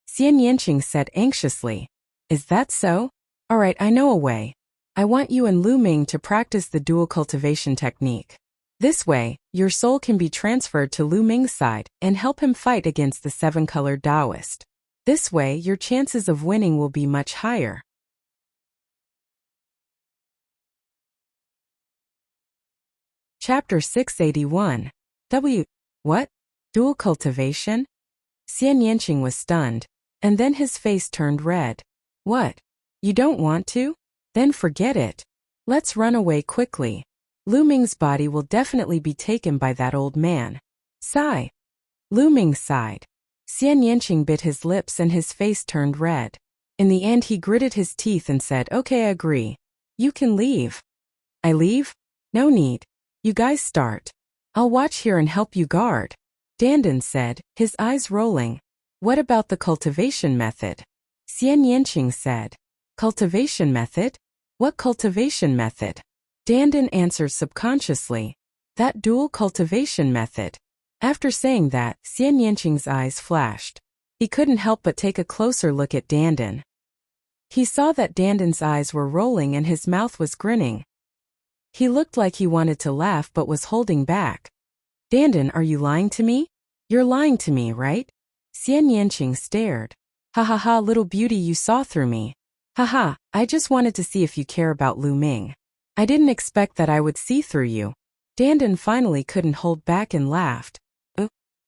Xian Yanqing said anxiously. Is that so? Alright, I know a way. I want you and Lu Ming to practice the dual cultivation technique. This way, your soul can be transferred to Lu Ming's side and help him fight against the seven-colored Taoist. This way, your chances of winning will be much higher. Chapter 681. What? Dual cultivation? Xian Yanqing was stunned, and then his face turned red. What? You don't want to? Then forget it. Let's run away quickly. Lu Ming's body will definitely be taken by that old man. Sigh. Lu Ming sighed. Xian Yanqing bit his lips and his face turned red. In the end he gritted his teeth and said, "Okay, I agree. You can leave." "I leave? No need. You guys start. I'll watch here and help you guard," Dandan said, his eyes rolling. "What about the cultivation method?" Xian Yanqing said. "Cultivation method? What cultivation method?" Dandan answered subconsciously. "That dual cultivation method." After saying that, Xian Yanqing's eyes flashed. He couldn't help but take a closer look at Dandan. He saw that Dandan's eyes were rolling and his mouth was grinning. He looked like he wanted to laugh but was holding back. "Dandan, are you lying to me? You're lying to me, right?" Xian Yanqing stared. "Ha ha ha, little beauty, you saw through me. Ha ha, I just wanted to see if you care about Lu Ming. I didn't expect that I would see through you." Dandan finally couldn't hold back and laughed.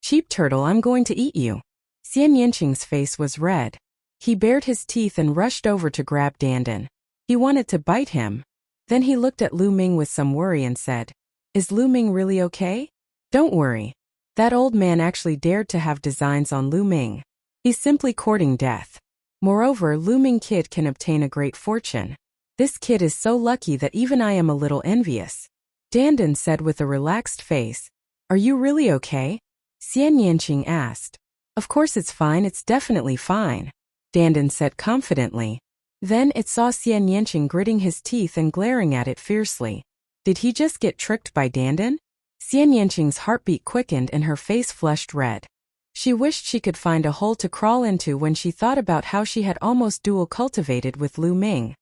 "Cheap turtle, I'm going to eat you." Xian Yanqing's face was red. He bared his teeth and rushed over to grab Dandan. He wanted to bite him. Then he looked at Lu Ming with some worry and said, "Is Lu Ming really okay?" "Don't worry. That old man actually dared to have designs on Lu Ming. He's simply courting death. Moreover, Lu Ming kid can obtain a great fortune. This kid is so lucky that even I am a little envious," Dandan said with a relaxed face. "Are you really okay?" Xian Yanqing asked. "Of course it's fine, it's definitely fine," Dandan said confidently. Then it saw Xian Yanqing gritting his teeth and glaring at it fiercely. Did he just get tricked by Dandan? Xian Yanqing's heartbeat quickened and her face flushed red. She wished she could find a hole to crawl into when she thought about how she had almost dual cultivated with Lu Ming.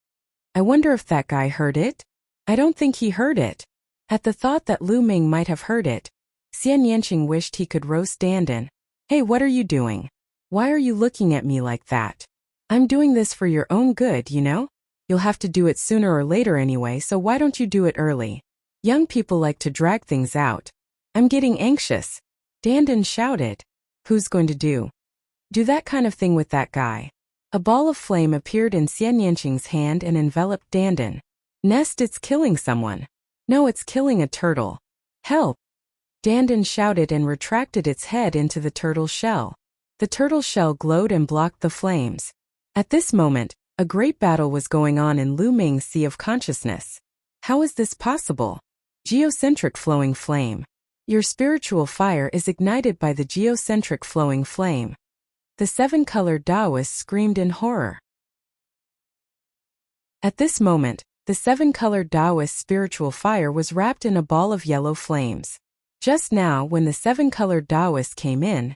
I wonder if that guy heard it? I don't think he heard it. At the thought that Lu Ming might have heard it, Xian Yanqing wished he could roast Dandan. "Hey, what are you doing? Why are you looking at me like that? I'm doing this for your own good, you know? You'll have to do it sooner or later anyway, so why don't you do it early? Young people like to drag things out. I'm getting anxious," Dandan shouted. "Who's going to do that kind of thing with that guy?" A ball of flame appeared in Xian Yanqing's hand and enveloped Dandan. "Nest, it's killing someone." "No, it's killing a turtle. Help!" Dandan shouted and retracted its head into the turtle shell. The turtle shell glowed and blocked the flames. At this moment, a great battle was going on in Lu Ming's sea of consciousness. How is this possible? Geocentric flowing flame. Your spiritual fire is ignited by the geocentric flowing flame. The seven-colored Taoist screamed in horror. At this moment, the seven-colored Taoist spiritual fire was wrapped in a ball of yellow flames. Just now, when the seven-colored Taoist came in,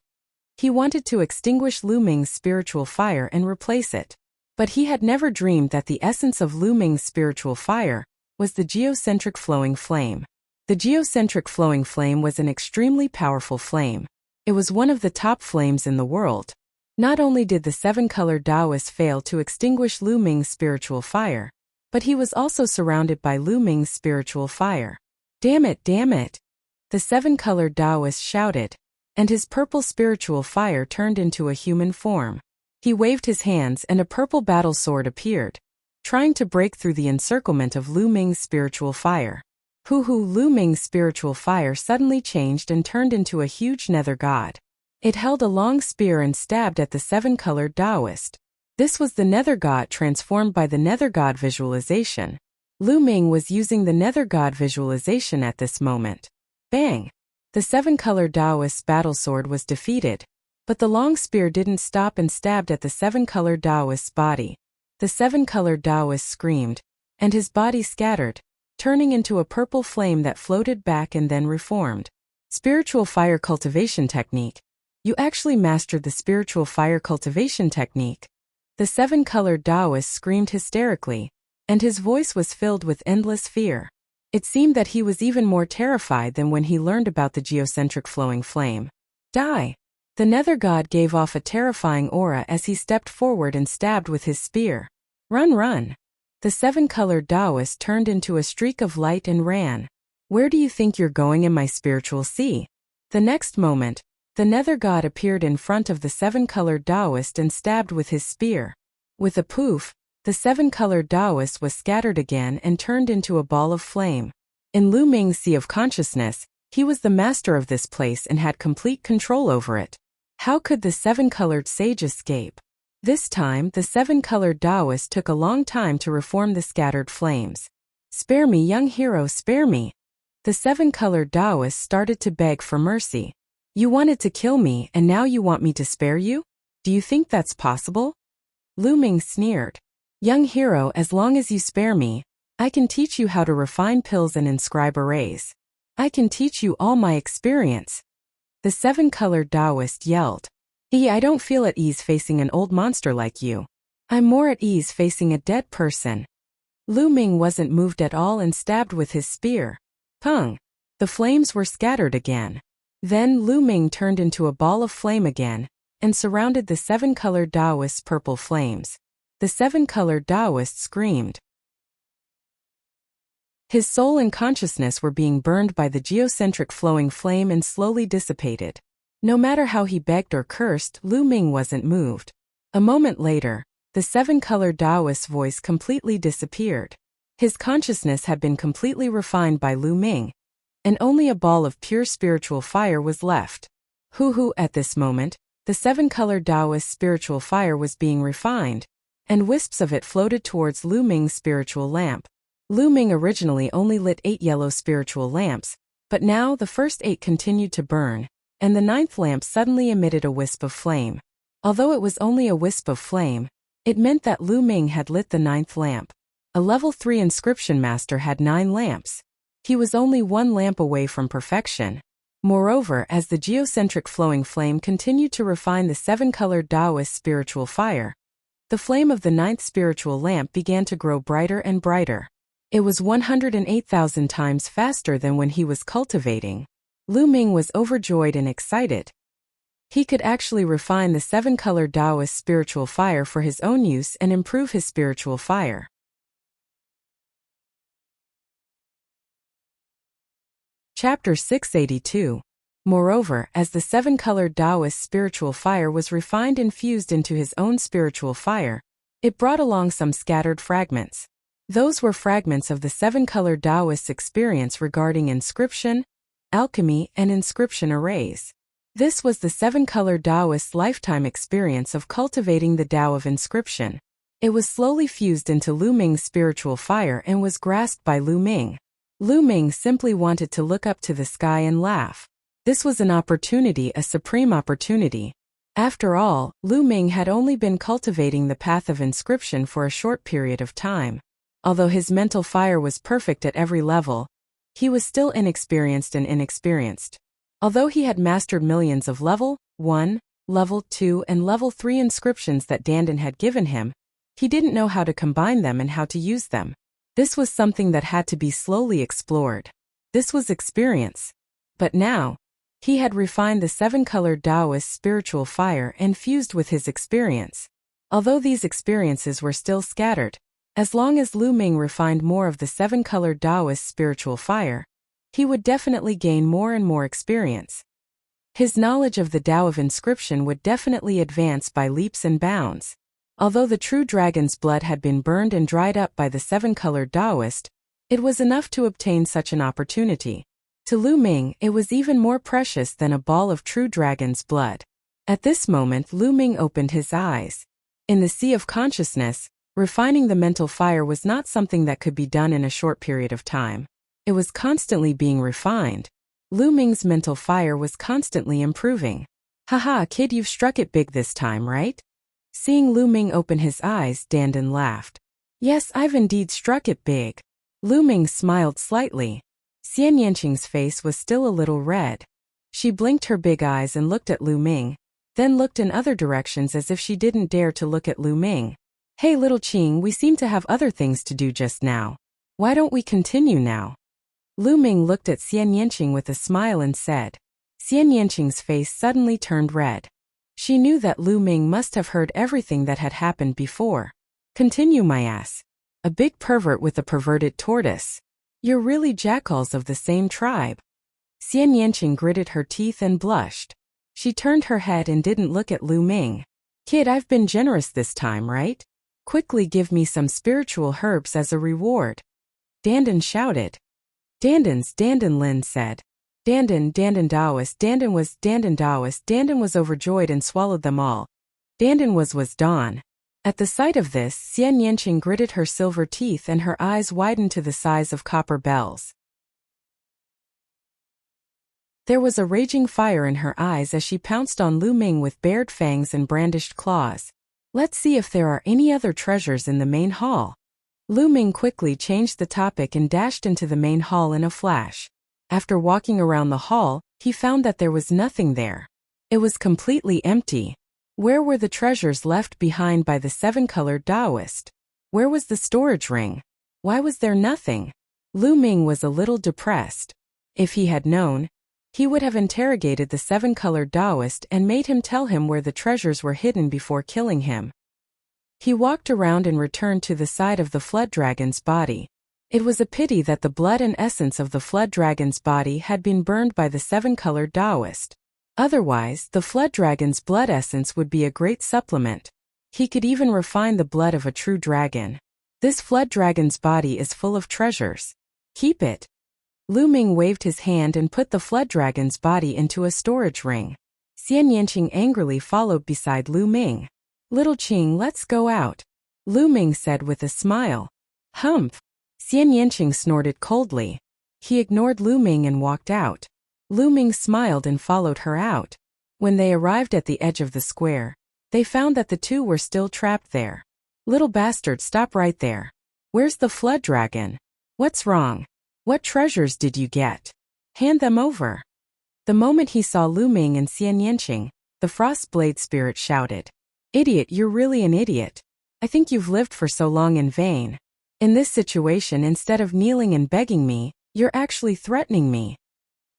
he wanted to extinguish Lu Ming's spiritual fire and replace it. But he had never dreamed that the essence of Lu Ming's spiritual fire was the geocentric flowing flame. The geocentric flowing flame was an extremely powerful flame. It was one of the top flames in the world. Not only did the seven-colored Taoist fail to extinguish Lu Ming's spiritual fire, but he was also surrounded by Lu Ming's spiritual fire. Damn it, damn it!" The seven-colored Taoist shouted, and his purple spiritual fire turned into a human form. He waved his hands and a purple battle sword appeared, trying to break through the encirclement of Lu Ming's spiritual fire. Lu Ming's spiritual fire suddenly changed and turned into a huge nether god. It held a long spear and stabbed at the seven-colored Taoist. This was the nether god transformed by the nether god visualization. Lu Ming was using the nether god visualization at this moment. Bang! The seven-colored Taoist's battle sword was defeated, but the long spear didn't stop and stabbed at the seven-colored Taoist's body. The seven-colored Taoist screamed, and his body scattered, turning into a purple flame that floated back and then reformed. Spiritual fire cultivation technique. You actually mastered the spiritual fire cultivation technique. The seven-colored Taoist screamed hysterically, and his voice was filled with endless fear. It seemed that he was even more terrified than when he learned about the geocentric flowing flame. Die! The nether god gave off a terrifying aura as he stepped forward and stabbed with his spear. Run, run! The seven-colored Taoist turned into a streak of light and ran. Where do you think you're going in my spiritual sea? The next moment, the nether god appeared in front of the seven-colored Taoist and stabbed with his spear. With a poof, the seven-colored Taoist was scattered again and turned into a ball of flame. In Lu Ming's sea of consciousness, He was the master of this place and had complete control over it. How could the seven-colored sage escape? This time, the seven-colored Taoist took a long time to reform the scattered flames. "Spare me, young hero, spare me." The seven-colored Taoist started to beg for mercy. "You wanted to kill me and now you want me to spare you? Do you think that's possible?" Lu Ming sneered. "Young hero, as long as you spare me, I can teach you how to refine pills and inscribe arrays. I can teach you all my experience." The seven-colored Taoist yelled. I don't feel at ease facing an old monster like you. I'm more at ease facing a dead person." Lu Ming wasn't moved at all and stabbed with his spear. Pung! The flames were scattered again. Then Lu Ming turned into a ball of flame again and surrounded the seven-colored Taoist's purple flames. The seven-colored Taoist screamed. His soul and consciousness were being burned by the geocentric flowing flame and slowly dissipated. No matter how he begged or cursed, Lu Ming wasn't moved. A moment later, the seven-colored Taoist's voice completely disappeared. His consciousness had been completely refined by Lu Ming, and only a ball of pure spiritual fire was left. At this moment, the seven-colored Taoist's spiritual fire was being refined, and wisps of it floated towards Lu Ming's spiritual lamp. Lu Ming originally only lit 8 yellow spiritual lamps, but now the first 8 continued to burn, and the 9th lamp suddenly emitted a wisp of flame. Although it was only a wisp of flame, it meant that Lu Ming had lit the 9th lamp. A level 3 inscription master had 9 lamps. He was only 1 lamp away from perfection. Moreover, as the geocentric flowing flame continued to refine the seven-colored Taoist spiritual fire, the flame of the 9th spiritual lamp began to grow brighter and brighter. It was 108,000 times faster than when he was cultivating. Lu Ming was overjoyed and excited. He could actually refine the seven-colored Taoist spiritual fire for his own use and improve his spiritual fire. Chapter 682. Moreover, as the seven-colored Taoist spiritual fire was refined and fused into his own spiritual fire, it brought along some scattered fragments. Those were fragments of the seven-colored Taoist's experience regarding inscription, alchemy, and inscription arrays. This was the seven-colored Taoist's lifetime experience of cultivating the Tao of inscription. It was slowly fused into Lu Ming's spiritual fire and was grasped by Lu Ming. Lu Ming simply wanted to look up to the sky and laugh. This was an opportunity, a supreme opportunity. After all, Lu Ming had only been cultivating the path of inscription for a short period of time. Although his mental fire was perfect at every level, he was still inexperienced. Although he had mastered millions of level 1, level 2, and level 3 inscriptions that Dandan had given him, he didn't know how to combine them and how to use them. This was something that had to be slowly explored. This was experience. But now, he had refined the seven-colored Taoist spiritual fire and fused with his experience. Although these experiences were still scattered, as long as Lu Ming refined more of the seven-colored Taoist spiritual fire, he would definitely gain more and more experience. His knowledge of the Tao of inscription would definitely advance by leaps and bounds. Although the true dragon's blood had been burned and dried up by the seven-colored Taoist, it was enough to obtain such an opportunity. To Lu Ming, it was even more precious than a ball of true dragon's blood. At this moment, Lu Ming opened his eyes. In the sea of consciousness, refining the mental fire was not something that could be done in a short period of time. It was constantly being refined. Lu Ming's mental fire was constantly improving. "Haha, kid, you've struck it big this time, right?" Seeing Lu Ming open his eyes, Dandan laughed. "Yes, I've indeed struck it big." Lu Ming smiled slightly. Xian Yanqing's face was still a little red. She blinked her big eyes and looked at Lu Ming, then looked in other directions as if she didn't dare to look at Lu Ming. "Hey little Qing, we seem to have other things to do just now. Why don't we continue now?" Lu Ming looked at Xian Yanqing with a smile and said. Xian Yanqing's face suddenly turned red. She knew that Lu Ming must have heard everything that had happened before. "Continue, my ass. A big pervert with a perverted tortoise. You're really jackals of the same tribe." Xian Yanqing gritted her teeth and blushed. She turned her head and didn't look at Lu Ming. "Kid, I've been generous this time, right? Quickly give me some spiritual herbs as a reward." Dandan shouted. "Dandan Lin said. Dandan Daoist, Dandan was overjoyed and swallowed them all. Dandan was dawn. At the sight of this, Xian Yanqing gritted her silver teeth and her eyes widened to the size of copper bells. There was a raging fire in her eyes as she pounced on Lu Ming with bared fangs and brandished claws. Let's see if there are any other treasures in the main hall. Lu Ming quickly changed the topic and dashed into the main hall in a flash. After walking around the hall, he found that there was nothing there. It was completely empty. Where were the treasures left behind by the seven-colored Taoist? Where was the storage ring? Why was there nothing? Lu Ming was a little depressed. If he had known, he would have interrogated the seven-colored Taoist and made him tell him where the treasures were hidden before killing him. He walked around and returned to the side of the flood dragon's body. It was a pity that the blood and essence of the flood dragon's body had been burned by the seven-colored Taoist. Otherwise, the flood dragon's blood essence would be a great supplement. He could even refine the blood of a true dragon. This flood dragon's body is full of treasures. Keep it. Lu Ming waved his hand and put the flood dragon's body into a storage ring. Xian Yanqing angrily followed beside Lu Ming. Little Qing, let's go out, Lu Ming said with a smile. Humph. Xian Yanqing snorted coldly. He ignored Lu Ming and walked out. Lu Ming smiled and followed her out. When they arrived at the edge of the square, they found that the two were still trapped there. Little bastard, stop right there. Where's the flood dragon? What's wrong? What treasures did you get? Hand them over. The moment he saw Lu Ming and Xian Yanqing, the frost blade spirit shouted. Idiot, you're really an idiot. I think you've lived for so long in vain. In this situation, instead of kneeling and begging me, you're actually threatening me.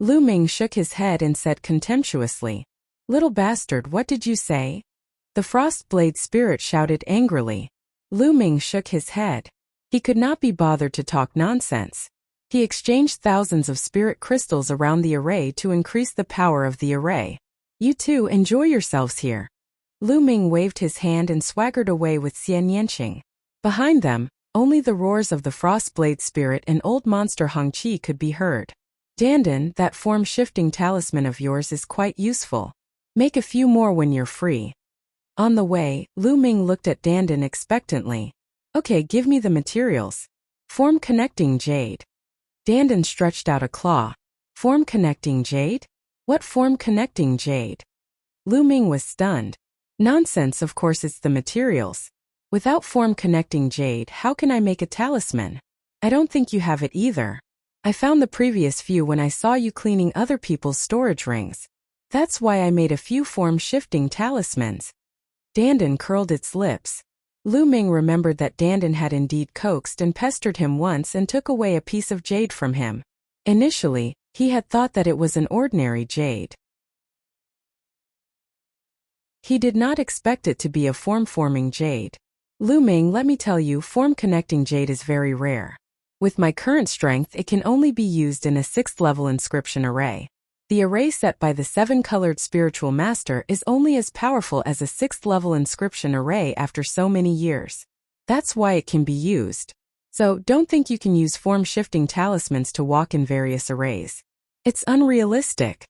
Lu Ming shook his head and said contemptuously. Little bastard, what did you say? The frost blade spirit shouted angrily. Lu Ming shook his head. He could not be bothered to talk nonsense. He exchanged thousands of spirit crystals around the array to increase the power of the array. You two enjoy yourselves here. Lu Ming waved his hand and swaggered away with Xian Yanqing. Behind them, only the roars of the Frostblade Spirit and old monster Hongqi could be heard. Dandan, that form-shifting talisman of yours is quite useful. Make a few more when you're free. On the way, Lu Ming looked at Dandan expectantly. Okay, give me the materials. Form-connecting jade. Dandan stretched out a claw. Form-connecting jade? What form-connecting jade? Lu Ming was stunned. Nonsense, of course it's the materials. Without form-connecting jade, how can I make a talisman? I don't think you have it either. I found the previous few when I saw you cleaning other people's storage rings. That's why I made a few form-shifting talismans. Dandan curled its lips. Lu Ming remembered that Dandan had indeed coaxed and pestered him once and took away a piece of jade from him. Initially, he had thought that it was an ordinary jade. He did not expect it to be a form-forming jade. Lu Ming, let me tell you, form-connecting jade is very rare. With my current strength, it can only be used in a 6th-level inscription array. The array set by the 7-colored spiritual master is only as powerful as a 6th-level inscription array after so many years. That's why it can be used. So, don't think you can use form-shifting talismans to walk in various arrays. It's unrealistic.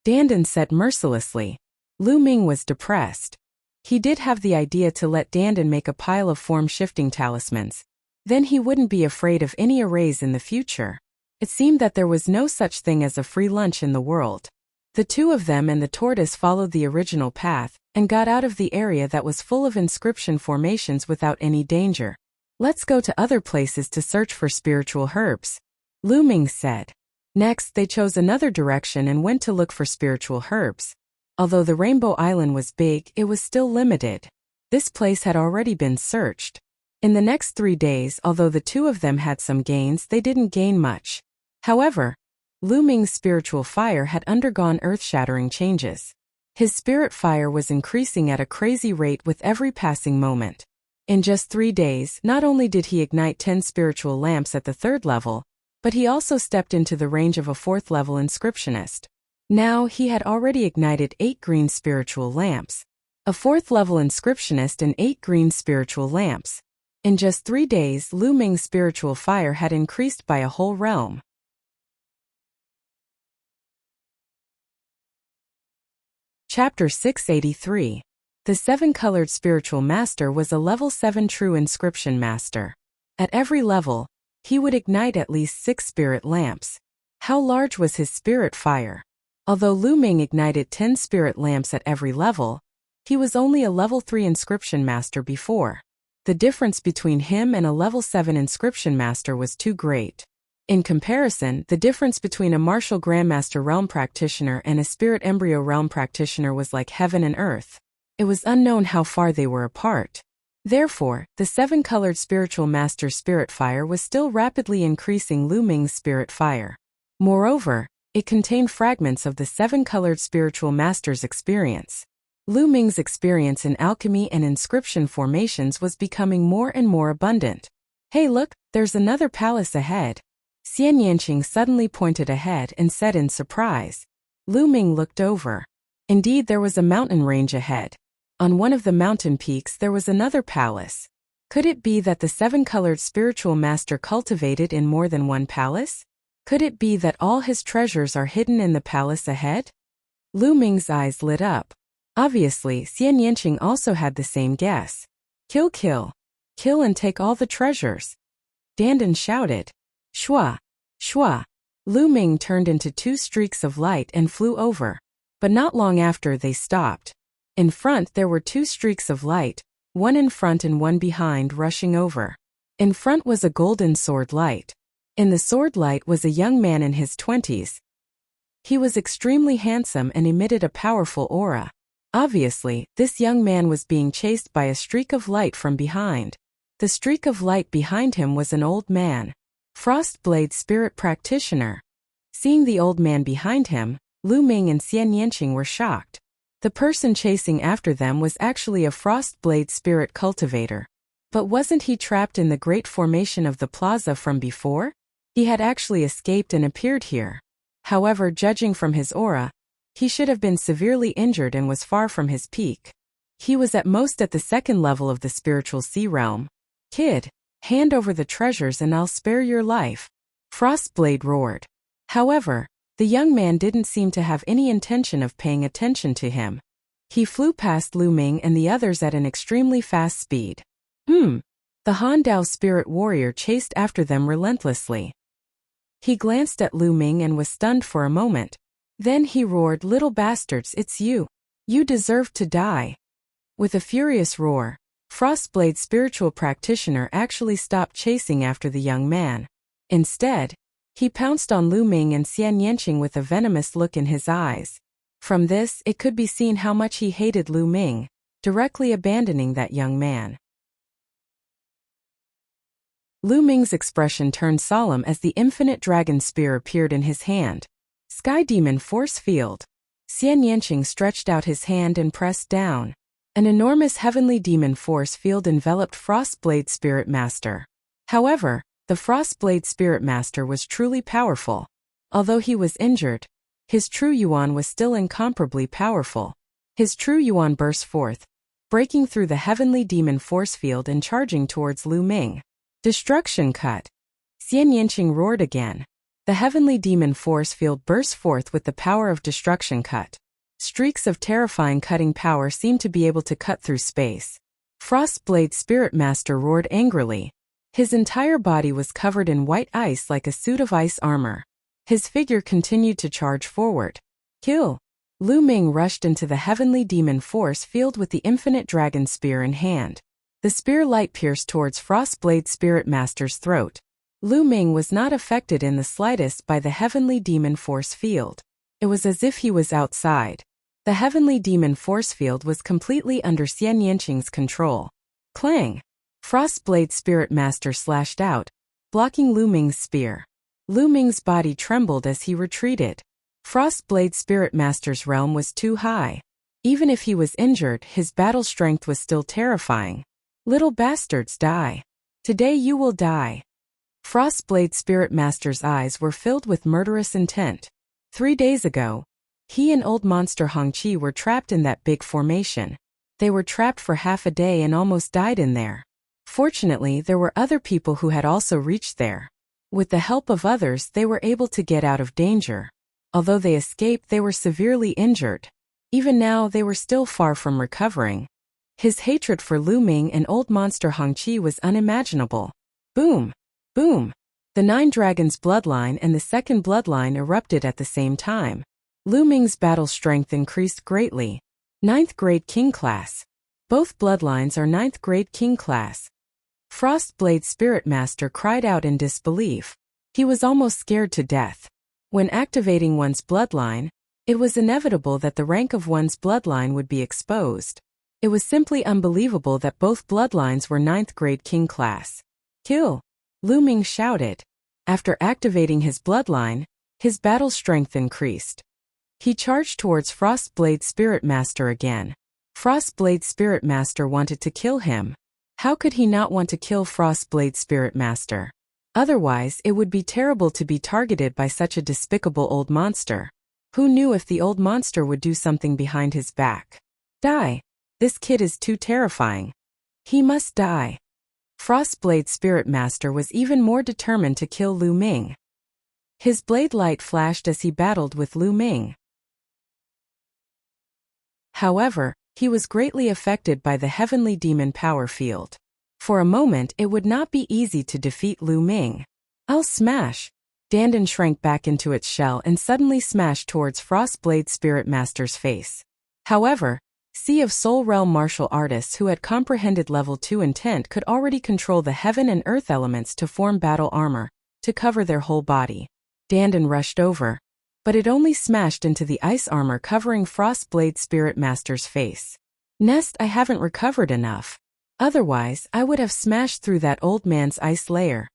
Dandan said mercilessly. Lu Ming was depressed. He did have the idea to let Dandan make a pile of form-shifting talismans. Then he wouldn't be afraid of any arrays in the future. It seemed that there was no such thing as a free lunch in the world. The two of them and the tortoise followed the original path and got out of the area that was full of inscription formations without any danger. Let's go to other places to search for spiritual herbs, Lu Ming said. Next, they chose another direction and went to look for spiritual herbs. Although the Rainbow Island was big, it was still limited. This place had already been searched. In the next 3 days, although the two of them had some gains, they didn't gain much. However, Lu Ming's spiritual fire had undergone earth-shattering changes. His spirit fire was increasing at a crazy rate with every passing moment. In just 3 days, not only did he ignite 10 spiritual lamps at the 3rd level, but he also stepped into the range of a 4th-level inscriptionist. Now, he had already ignited 8 green spiritual lamps. A 4th-level inscriptionist and 8 green spiritual lamps. In just 3 days, Lu Ming's spiritual fire had increased by a whole realm. Chapter 683. The Seven-Colored Spiritual Master was a level 7 true inscription master. At every level, he would ignite at least 6 spirit lamps. How large was his spirit fire? Although Lu Ming ignited 10 spirit lamps at every level, he was only a level 3 inscription master before. The difference between him and a level 7 inscription master was too great. In comparison, the difference between a martial grandmaster realm practitioner and a spirit embryo realm practitioner was like heaven and earth. It was unknown how far they were apart. Therefore, the seven-colored spiritual master's spirit fire was still rapidly increasing Lu Ming's spirit fire. Moreover, it contained fragments of the seven-colored spiritual master's experience. Lu Ming's experience in alchemy and inscription formations was becoming more and more abundant. Hey look, there's another palace ahead. Xian Yanqing suddenly pointed ahead and said in surprise. Lu Ming looked over. Indeed, there was a mountain range ahead. On one of the mountain peaks there was another palace. Could it be that the seven-colored spiritual master cultivated in more than one palace? Could it be that all his treasures are hidden in the palace ahead? Lu Ming's eyes lit up. Obviously, Xian Yanqing also had the same guess. Kill, kill. Kill and take all the treasures. Dandan shouted. Shua! Shua! Lu Ming turned into 2 streaks of light and flew over. But not long after they stopped. In front there were 2 streaks of light, one in front and one behind, rushing over. In front was a golden sword light. In the sword light was a young man in his 20s. He was extremely handsome and emitted a powerful aura. Obviously, this young man was being chased by a streak of light from behind. The streak of light behind him was an old man. Frostblade Spirit Practitioner. Seeing the old man behind him, Lu Ming and Xian Yanqing were shocked. The person chasing after them was actually a Frostblade Spirit Cultivator. But wasn't he trapped in the great formation of the plaza from before? He had actually escaped and appeared here. However, judging from his aura, he should have been severely injured and was far from his peak. He was at most at the 2nd level of the spiritual sea realm. Kid, hand over the treasures and I'll spare your life. Frostblade roared. However, the young man didn't seem to have any intention of paying attention to him. He flew past Lu Ming and the others at an extremely fast speed. The Han Dao spirit warrior chased after them relentlessly. He glanced at Lu Ming and was stunned for a moment. Then he roared, "Little bastards, it's you. You deserve to die." With a furious roar, Frostblade Spiritual Practitioner actually stopped chasing after the young man. Instead, he pounced on Lu Ming and Xian Yanqing with a venomous look in his eyes. From this, it could be seen how much he hated Lu Ming, directly abandoning that young man. Lu Ming's expression turned solemn as the infinite dragon spear appeared in his hand. Sky Demon Force Field. Xian Yanqing stretched out his hand and pressed down. An enormous heavenly demon force field enveloped Frostblade Spirit Master. However, the Frostblade Spirit Master was truly powerful. Although he was injured, his true yuan was still incomparably powerful. His true yuan burst forth, breaking through the heavenly demon force field and charging towards Lu Ming. Destruction cut. Xian Yanqing roared again. The heavenly demon force field burst forth with the power of destruction cut. Streaks of terrifying cutting power seemed to be able to cut through space. Frostblade Spirit Master roared angrily. His entire body was covered in white ice like a suit of ice armor. His figure continued to charge forward. Kill! Lu Ming rushed into the heavenly demon force field with the infinite dragon spear in hand. The spear light pierced towards Frostblade Spirit Master's throat. Lu Ming was not affected in the slightest by the heavenly demon force field. It was as if he was outside. The heavenly demon force field was completely under Xian Yanqing's control. Clang! Frostblade Spirit Master slashed out, blocking Lu Ming's spear. Lu Ming's body trembled as he retreated. Frostblade Spirit Master's realm was too high. Even if he was injured, his battle strength was still terrifying. Little bastards, die. Today you will die. Frostblade Spirit Master's eyes were filled with murderous intent. 3 days ago, he and old monster Hongqi were trapped in that big formation. They were trapped for half a day and almost died in there. Fortunately, there were other people who had also reached there. With the help of others, they were able to get out of danger. Although they escaped, they were severely injured. Even now they were still far from recovering. His hatred for Lu Ming and old monster Hongqi was unimaginable. Boom! Boom! The 9 dragons bloodline and the second bloodline erupted at the same time. Lu Ming's battle strength increased greatly. 9th grade king class. Both bloodlines are 9th grade king class. Frostblade Spirit Master cried out in disbelief. He was almost scared to death. When activating one's bloodline, it was inevitable that the rank of one's bloodline would be exposed. It was simply unbelievable that both bloodlines were 9th grade king class. Kill! Lu Ming shouted. After activating his bloodline, his battle strength increased. He charged towards Frostblade Spirit Master again. Frostblade Spirit Master wanted to kill him. How could he not want to kill Frostblade Spirit Master? Otherwise, it would be terrible to be targeted by such a despicable old monster. Who knew if the old monster would do something behind his back? Die! This kid is too terrifying. He must die. Frostblade Spirit Master was even more determined to kill Lu Ming. His blade light flashed as he battled with Lu Ming. However, he was greatly affected by the heavenly demon power field. For a moment it would not be easy to defeat Lu Ming. I'll smash! Dandan shrank back into its shell and suddenly smashed towards Frostblade Spirit Master's face. However, Sea of Soul Realm martial artists who had comprehended level 2 intent could already control the heaven and earth elements to form battle armor, to cover their whole body. Dandan rushed over, but it only smashed into the ice armor covering Frostblade Spirit Master's face. Nest, I haven't recovered enough. Otherwise, I would have smashed through that old man's ice layer.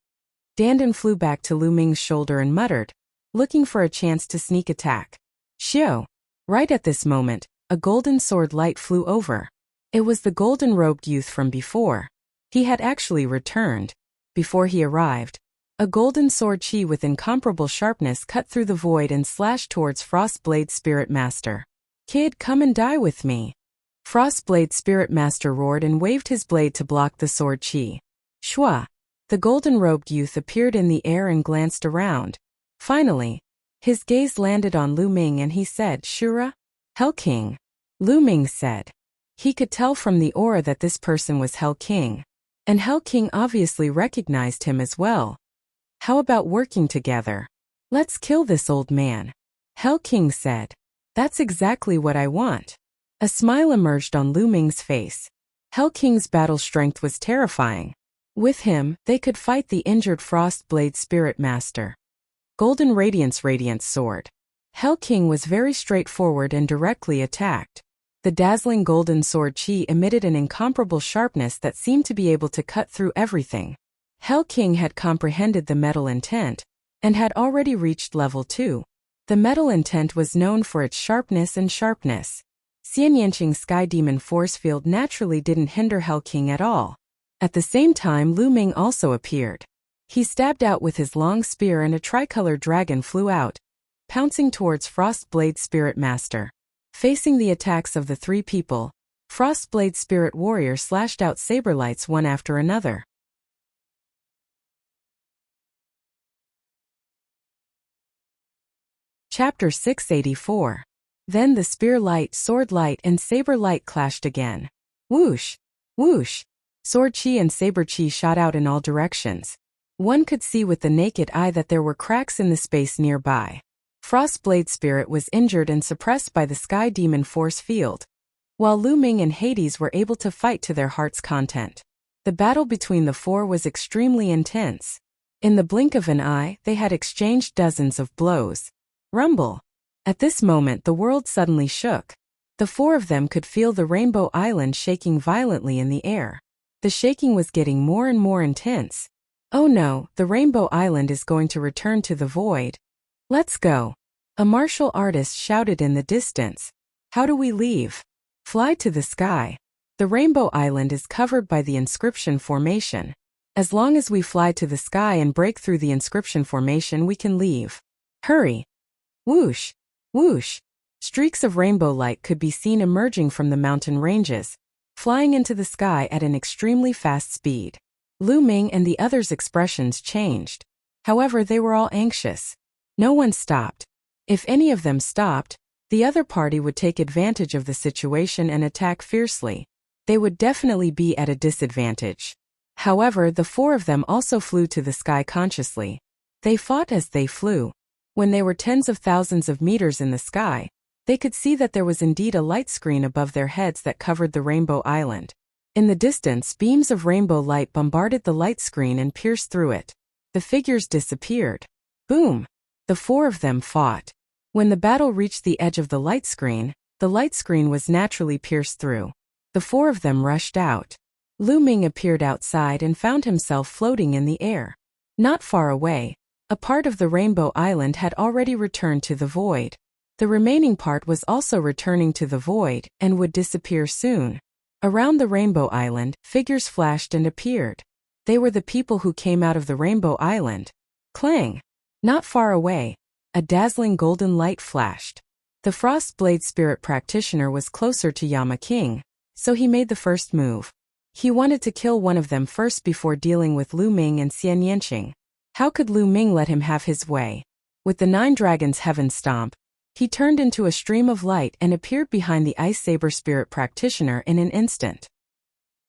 Dandan flew back to Lu Ming's shoulder and muttered, looking for a chance to sneak attack. Xiao! Right at this moment, a golden sword light flew over. It was the golden-robed youth from before. He had actually returned. Before he arrived, a golden sword chi with incomparable sharpness cut through the void and slashed towards Frostblade Spirit Master. Kid, come and die with me. Frostblade Spirit Master roared and waved his blade to block the sword chi. Shua! The golden-robed youth appeared in the air and glanced around. Finally, his gaze landed on Lu Ming and he said, Shura? Hell King. Lu Ming said. He could tell from the aura that this person was Hell King. And Hell King obviously recognized him as well. How about working together? Let's kill this old man. Hell King said. That's exactly what I want. A smile emerged on Lu Ming's face. Hell King's battle strength was terrifying. With him, they could fight the injured Frostblade Spirit Master. Golden Radiance Sword. Hell King was very straightforward and directly attacked. The dazzling golden sword chi emitted an incomparable sharpness that seemed to be able to cut through everything. Hell King had comprehended the metal intent, and had already reached level 2. The metal intent was known for its sharpness and sharpness. Xianyanqing's Sky Demon force field naturally didn't hinder Hell King at all. At the same time, Lu Ming also appeared. He stabbed out with his long spear and a tricolor dragon flew out, pouncing towards Frostblade Spirit Master. Facing the attacks of the 3 people, Frostblade Spirit Warrior slashed out saber lights one after another. Chapter 684. Then the spear light, sword light, and saber light clashed again. Whoosh! Whoosh! Sword chi and saber chi shot out in all directions. One could see with the naked eye that there were cracks in the space nearby. Frostblade Spirit was injured and suppressed by the Sky Demon force field, while Lu Ming and Hades were able to fight to their heart's content. The battle between the 4 was extremely intense. In the blink of an eye, they had exchanged dozens of blows. Rumble! At this moment the world suddenly shook. The 4 of them could feel the Rainbow Island shaking violently in the air. The shaking was getting more and more intense. Oh no, the Rainbow Island is going to return to the void. Let's go. A martial artist shouted in the distance. How do we leave? Fly to the sky. The Rainbow Island is covered by the inscription formation. As long as we fly to the sky and break through the inscription formation, we can leave. Hurry. Whoosh! Whoosh! Streaks of rainbow light could be seen emerging from the mountain ranges, flying into the sky at an extremely fast speed. Lu Ming and the others' expressions changed. However, they were all anxious. No one stopped. If any of them stopped, The other party would take advantage of the situation and attack fiercely. They would definitely be at a disadvantage. However, the four of them also flew to the sky consciously. They fought as they flew. When they were tens of thousands of meters in the sky, they could see that there was indeed a light screen above their heads that covered the Rainbow Island. In the distance, beams of rainbow light bombarded the light screen and pierced through it. The figures disappeared. Boom! The four of them fought. When the battle reached the edge of the light screen was naturally pierced through. The four of them rushed out. Lu Ming appeared outside and found himself floating in the air. Not far away, a part of the Rainbow Island had already returned to the void. The remaining part was also returning to the void and would disappear soon. Around the Rainbow Island, figures flashed and appeared. They were the people who came out of the Rainbow Island. Clang! Not far away, a dazzling golden light flashed. The Frost Blade Spirit Practitioner was closer to Yama King, so he made the first move. He wanted to kill one of them first before dealing with Lu Ming and Xian Yanqing. How could Lu Ming let him have his way? With the 9 Dragons Heaven Stomp, he turned into a stream of light and appeared behind the Ice Saber Spirit Practitioner in an instant.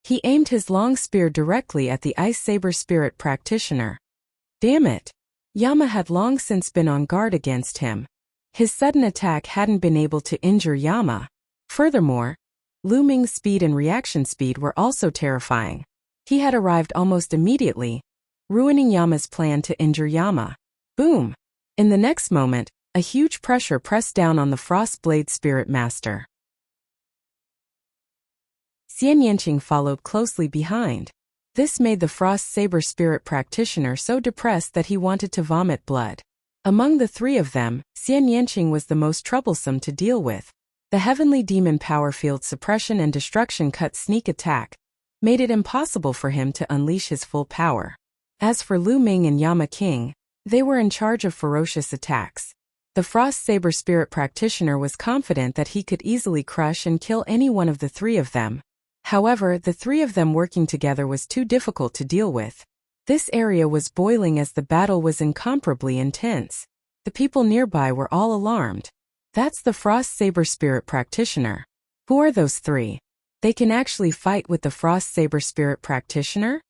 He aimed his long spear directly at the Ice Saber Spirit Practitioner. Damn it! Yama had long since been on guard against him. His sudden attack hadn't been able to injure Yama. Furthermore, Lu Ming's speed and reaction speed were also terrifying. He had arrived almost immediately, ruining Yama's plan to injure Yama. Boom! In the next moment, a huge pressure pressed down on the Frost Blade Spirit Master. Xian Yanqing followed closely behind. This made the Frost Saber Spirit Practitioner so depressed that he wanted to vomit blood. Among the three of them, Xian Yanqing was the most troublesome to deal with. The Heavenly Demon Power Field Suppression and Destruction Cut Sneak Attack made it impossible for him to unleash his full power. As for Lu Ming and Yama King, they were in charge of ferocious attacks. The Frost Saber Spirit Practitioner was confident that he could easily crush and kill any one of the three of them. However, the three of them working together was too difficult to deal with. This area was boiling as the battle was incomparably intense. The people nearby were all alarmed. That's the Frost Saber Spirit Practitioner. Who are those three? They can actually fight with the Frost Saber Spirit Practitioner?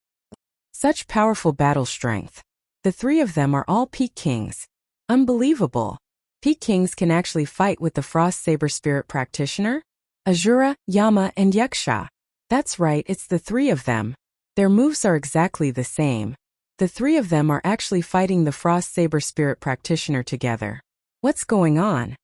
Such powerful battle strength. The three of them are all Peak Kings. Unbelievable. Peak Kings can actually fight with the Frost Saber Spirit Practitioner? Azura, Yama, and Yuxia. That's right, it's the three of them. Their moves are exactly the same. The three of them are actually fighting the Frost Saber Spirit Practitioner together. What's going on?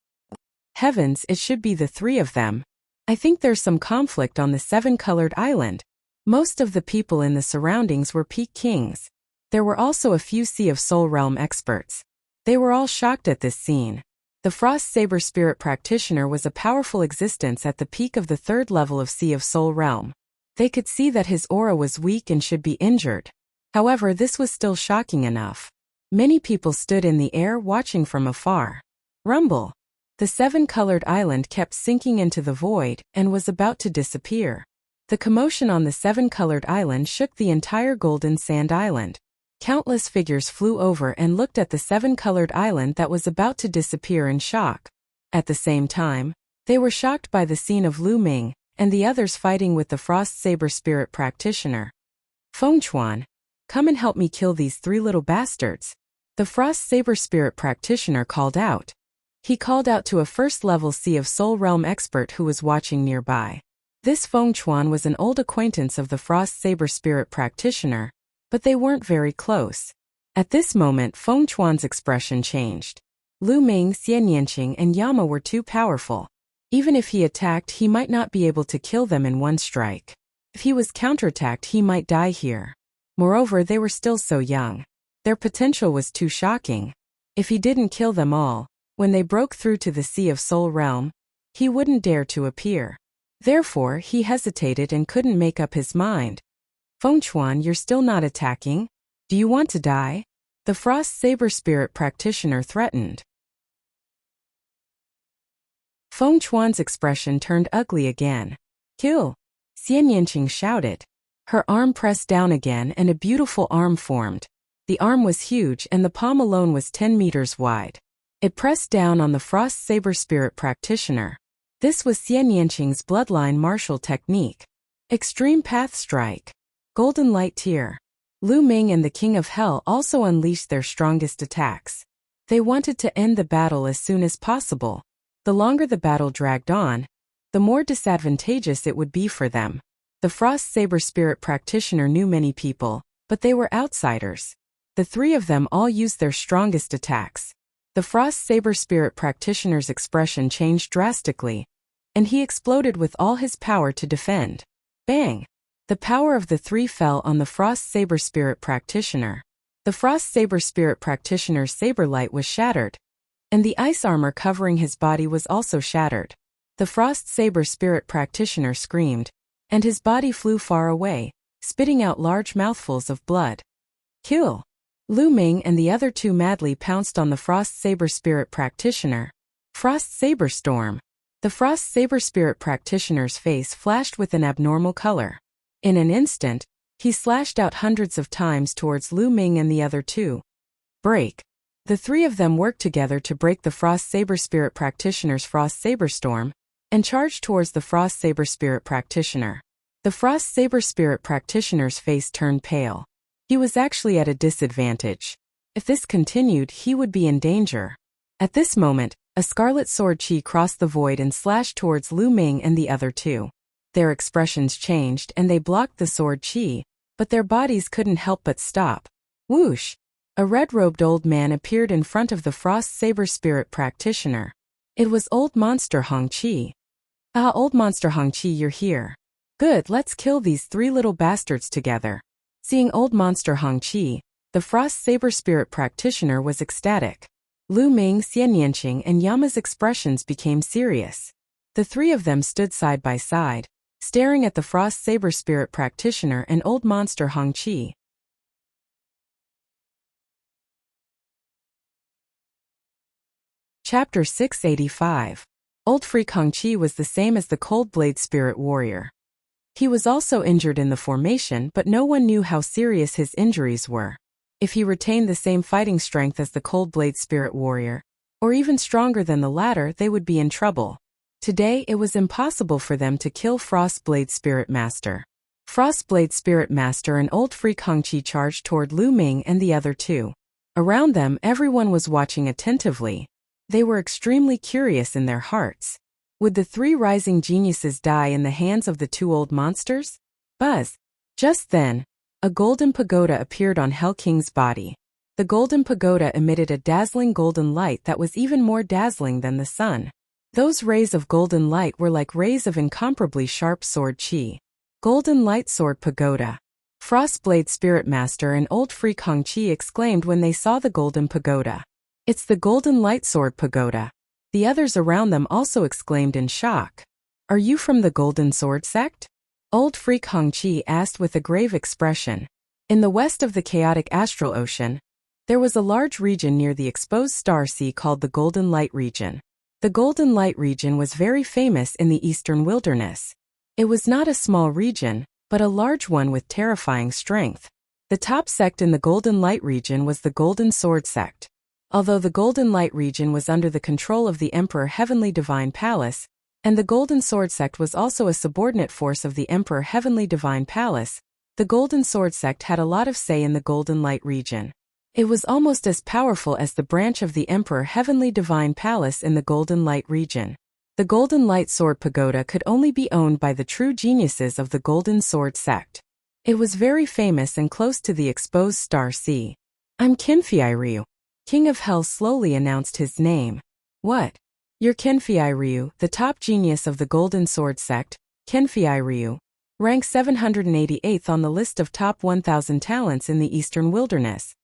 Heavens, it should be the three of them. I think there's some conflict on the 7-colored island. Most of the people in the surroundings were Peak Kings. There were also a few Sea of Soul Realm experts. They were all shocked at this scene. The Frost Saber Spirit Practitioner was a powerful existence at the peak of the 3rd level of Sea of Soul Realm. They could see that his aura was weak and should be injured. However, this was still shocking enough. Many people stood in the air watching from afar. Rumble! The 7-colored island kept sinking into the void and was about to disappear. The commotion on the 7-colored island shook the entire Golden Sand Island. Countless figures flew over and looked at the 7-colored island that was about to disappear in shock. At the same time, they were shocked by the scene of Lu Ming and the others fighting with the Frost Saber Spirit Practitioner. Fengchuan, come and help me kill these 3 little bastards. The Frost Saber Spirit Practitioner called out. He called out to a 1st-level Sea of Soul Realm expert who was watching nearby. This Fengchuan was an old acquaintance of the Frost Saber Spirit Practitioner, but they weren't very close. At this moment, Fengchuan's expression changed. Lu Ming, Xian Yanqing, and Yama were too powerful. Even if he attacked, he might not be able to kill them in one strike. If he was counterattacked, he might die here. Moreover, they were still so young. Their potential was too shocking. If he didn't kill them all, when they broke through to the Sea of Soul Realm, he wouldn't dare to appear. Therefore, he hesitated and couldn't make up his mind. Fengchuan, you're still not attacking? Do you want to die? The Frost Saber Spirit Practitioner threatened. Fengchuan's expression turned ugly again. Kill! Xian Yanqing shouted. Her arm pressed down again and a beautiful arm formed. The arm was huge and the palm alone was 10 meters wide. It pressed down on the Frost Saber Spirit practitioner. This was Xian Yanqing's bloodline martial technique. Extreme Path Strike. Golden Light Tear. Lu Ming and the King of Hell also unleashed their strongest attacks. They wanted to end the battle as soon as possible. The longer the battle dragged on, the more disadvantageous it would be for them. The Frost Saber Spirit practitioner knew many people, but they were outsiders. The three of them all used their strongest attacks. The Frost Saber Spirit practitioner's expression changed drastically, and he exploded with all his power to defend. Bang! The power of the three fell on the Frost Saber Spirit practitioner. The Frost Saber Spirit practitioner's saber light was shattered, and the ice armor covering his body was also shattered. The Frost Saber Spirit practitioner screamed, and his body flew far away, spitting out large mouthfuls of blood. Kill! Lu Ming and the other two madly pounced on the Frost Saber Spirit practitioner. Frost Saber Storm. The Frost Saber Spirit practitioner's face flashed with an abnormal color. In an instant, he slashed out hundreds of times towards Lu Ming and the other two. Break. The three of them worked together to break the Frost Saber Spirit practitioner's Frost Saber Storm, and charged towards the Frost Saber Spirit practitioner. The Frost Saber Spirit practitioner's face turned pale. He was actually at a disadvantage. If this continued, he would be in danger. At this moment, a scarlet sword chi crossed the void and slashed towards Lu Ming and the other two. Their expressions changed and they blocked the sword chi, but their bodies couldn't help but stop. Whoosh! A red-robed old man appeared in front of the Frost Saber Spirit practitioner. It was Old Monster Hong Chi. Ah, Old Monster Hong Chi, you're here. Good, let's kill these three little bastards together. Seeing Old Monster Hong Chi, the Frost Saber Spirit practitioner was ecstatic. Lu Ming, Xian Yanqing, and Yama's expressions became serious. The three of them stood side by side, staring at the Frost Saber Spirit practitioner and Old Monster Hong Chi. Chapter 685. Old Freak Hong Chi was the same as the Cold Blade Spirit Warrior. He was also injured in the formation, but no one knew how serious his injuries were. If he retained the same fighting strength as the Cold Blade Spirit Warrior, or even stronger than the latter, they would be in trouble. Today, it was impossible for them to kill Frost Blade Spirit Master. Frost Blade Spirit Master and Old Freak Hong Chi charged toward Lu Ming and the other two. Around them, everyone was watching attentively. They were extremely curious in their hearts. Would the three rising geniuses die in the hands of the two old monsters? Buzz! Just then, a golden pagoda appeared on Hell King's body. The golden pagoda emitted a dazzling golden light that was even more dazzling than the sun. Those rays of golden light were like rays of incomparably sharp sword chi. Golden Light Sword Pagoda. Frostblade Spirit Master and Old Freak Hong Chi exclaimed when they saw the golden pagoda. It's the Golden Light Sword Pagoda. The others around them also exclaimed in shock. Are you from the Golden Sword Sect? Old Freak Hong Chi asked with a grave expression. In the west of the chaotic astral ocean, there was a large region near the exposed star sea called the Golden Light region. The Golden Light region was very famous in the eastern wilderness. It was not a small region, but a large one with terrifying strength. The top sect in the Golden Light region was the Golden Sword Sect. Although the Golden Light region was under the control of the Emperor Heavenly Divine Palace, and the Golden Sword Sect was also a subordinate force of the Emperor Heavenly Divine Palace, the Golden Sword Sect had a lot of say in the Golden Light region. It was almost as powerful as the branch of the Emperor Heavenly Divine Palace in the Golden Light region. The Golden Light Sword Pagoda could only be owned by the true geniuses of the Golden Sword Sect. It was very famous and close to the exposed star sea. I'm Kinfei Ryu. King of Hell slowly announced his name. What? You're Kinfei Ryu, the top genius of the Golden Sword Sect. Kinfei Ryu. Rank 788th on the list of top 1,000 talents in the Eastern Wilderness.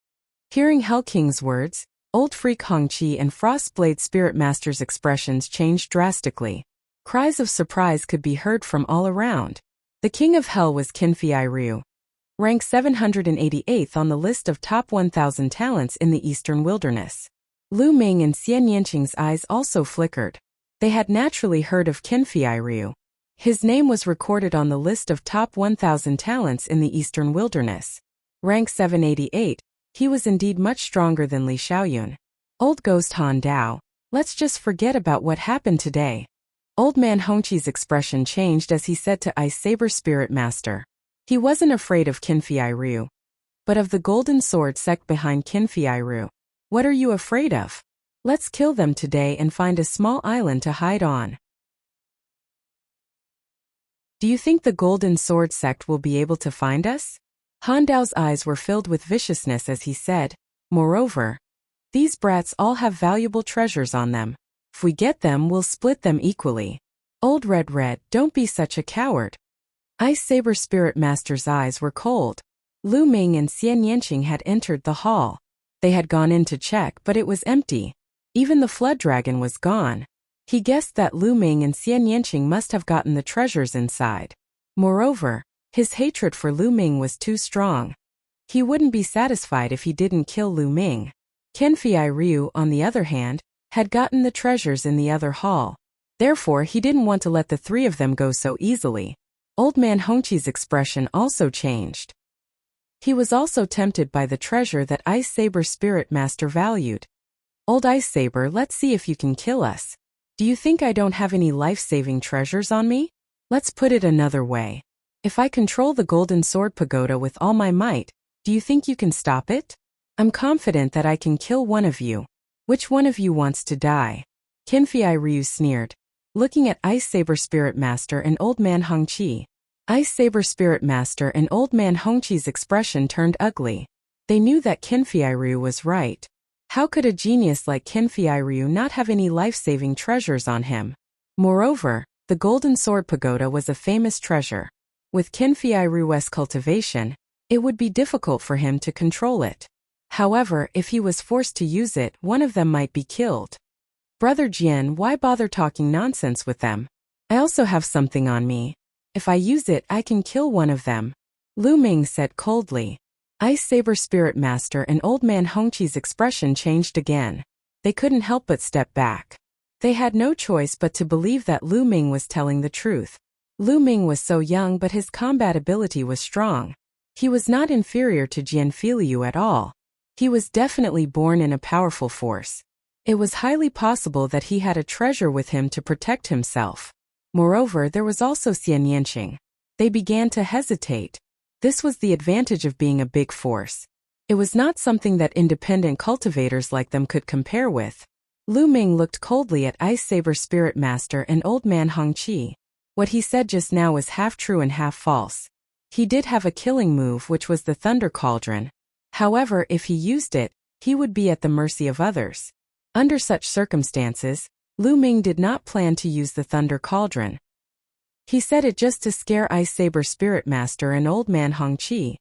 Hearing Hell King's words, Old Freak Hong Chi and Frostblade Spirit Master's expressions changed drastically. Cries of surprise could be heard from all around. The King of Hell was Kinfei Ryu. Rank 788th on the list of top 1,000 talents in the Eastern Wilderness. Lu Ming and Xian Yanqing's eyes also flickered. They had naturally heard of Kinfei Ryu. His name was recorded on the list of top 1,000 talents in the Eastern Wilderness. Rank 788, he was indeed much stronger than Li Xiaoyun. Old Ghost Han Dao, let's just forget about what happened today. Old Man Hongqi's expression changed as he said to Ice Saber Spirit Master. He wasn't afraid of Qinfei Ryu, but of the golden sword sect behind Qinfei Ryu. What are you afraid of? Let's kill them today and find a small island to hide on. Do you think the golden sword sect will be able to find us? Han Dao's eyes were filled with viciousness as he said, moreover, these brats all have valuable treasures on them. If we get them, we'll split them equally. Old Red, don't be such a coward. Ice Saber Spirit Master's eyes were cold. Lu Ming and Xian Yanqing had entered the hall. They had gone in to check, but it was empty. Even the flood dragon was gone. He guessed that Lu Ming and Xian Yanqing must have gotten the treasures inside. Moreover, his hatred for Lu Ming was too strong. He wouldn't be satisfied if he didn't kill Lu Ming. Qinfei Ryu, on the other hand, had gotten the treasures in the other hall. Therefore, he didn't want to let the three of them go so easily. Old Man Hongqi's expression also changed. He was also tempted by the treasure that Ice Saber Spirit Master valued. Old Ice Saber, let's see if you can kill us. Do you think I don't have any life-saving treasures on me? Let's put it another way. If I control the Golden Sword Pagoda with all my might, do you think you can stop it? I'm confident that I can kill one of you. Which one of you wants to die? Qinfei Ryu sneered, looking at Ice Saber Spirit Master and Old Man Hongqi. Ice Saber Spirit Master and Old Man Hongqi's expression turned ugly. They knew that Qinfei Ryu was right. How could a genius like Qinfei Ryu not have any life-saving treasures on him? Moreover, the Golden Sword Pagoda was a famous treasure. With Qinfei Ryu's cultivation, it would be difficult for him to control it. However, if he was forced to use it, one of them might be killed. Brother Jian, why bother talking nonsense with them? I also have something on me. If I use it, I can kill one of them. Lu Ming said coldly. Ice Saber Spirit Master and Old Man Hongqi's expression changed again. They couldn't help but step back. They had no choice but to believe that Lu Ming was telling the truth. Lu Ming was so young, but his combat ability was strong. He was not inferior to Jian Filiu at all. He was definitely born in a powerful force. It was highly possible that he had a treasure with him to protect himself. Moreover, there was also Xian Yanqing. They began to hesitate. This was the advantage of being a big force. It was not something that independent cultivators like them could compare with. Lu Ming looked coldly at Ice Saber Spirit Master and Old Man Hongqi. What he said just now was half true and half false. He did have a killing move, which was the Thunder Cauldron. However, if he used it, he would be at the mercy of others. Under such circumstances, Lu Ming did not plan to use the Thunder Cauldron. He said it just to scare Ice Saber Spirit Master and Old Man Hongqi.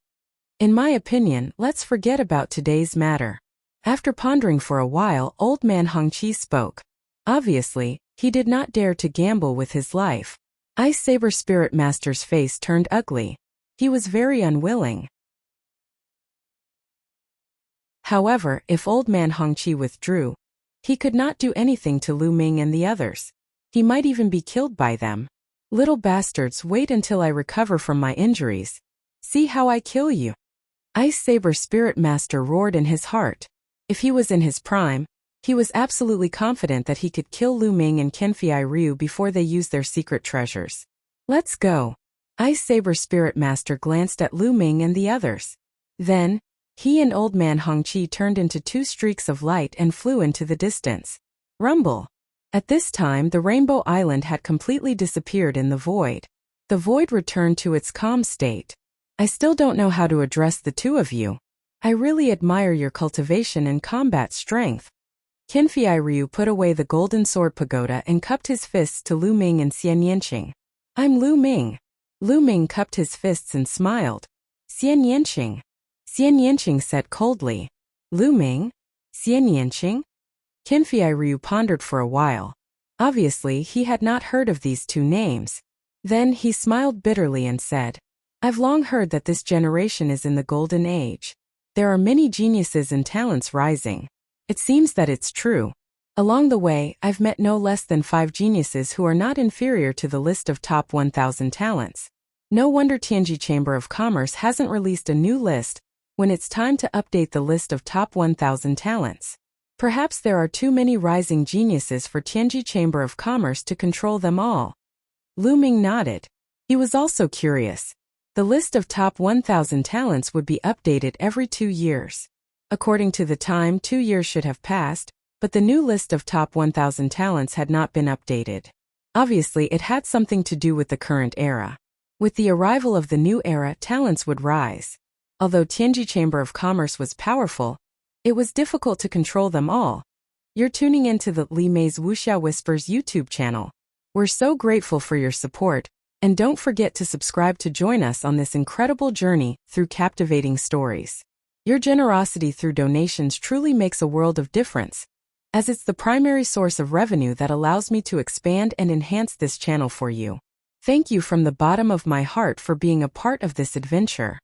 In my opinion, let's forget about today's matter. After pondering for a while, Old Man Hongqi spoke. Obviously, he did not dare to gamble with his life. Ice Saber Spirit Master's face turned ugly. He was very unwilling. However, if Old Man Hongqi withdrew, he could not do anything to Lu Ming and the others. He might even be killed by them. Little bastards, wait until I recover from my injuries. See how I kill you. Ice Saber Spirit Master roared in his heart. If he was in his prime, he was absolutely confident that he could kill Lu Ming and Qinfei Ryu before they used their secret treasures. Let's go. Ice Saber Spirit Master glanced at Lu Ming and the others. Then, he and Old Man Hongqi turned into two streaks of light and flew into the distance. Rumble. At this time, the Rainbow Island had completely disappeared in the void. The void returned to its calm state. I still don't know how to address the two of you. I really admire your cultivation and combat strength. Qinfei Ryu put away the Golden Sword Pagoda and cupped his fists to Lu Ming and Xian Yanqing. I'm Lu Ming. Lu Ming cupped his fists and smiled. Xian Yanqing. Xian Yanqing said coldly. Lu Ming? Xian Yanqing? Qinfei Ryu pondered for a while. Obviously, he had not heard of these two names. Then he smiled bitterly and said, I've long heard that this generation is in the golden age. There are many geniuses and talents rising. It seems that it's true. Along the way, I've met no less than 5 geniuses who are not inferior to the list of top 1,000 talents. No wonder Tianji Chamber of Commerce hasn't released a new list when it's time to update the list of top 1,000 talents. Perhaps there are too many rising geniuses for Tianji Chamber of Commerce to control them all. Lu Ming nodded. He was also curious. The list of top 1,000 talents would be updated every 2 years. According to the time, 2 years should have passed, but the new list of top 1,000 talents had not been updated. Obviously, it had something to do with the current era. With the arrival of the new era, talents would rise. Although Tianji Chamber of Commerce was powerful, it was difficult to control them all. You're tuning into the Li Mei's Wuxia Whispers YouTube channel. We're so grateful for your support, and don't forget to subscribe to join us on this incredible journey through captivating stories. Your generosity through donations truly makes a world of difference, as it's the primary source of revenue that allows me to expand and enhance this channel for you. Thank you from the bottom of my heart for being a part of this adventure.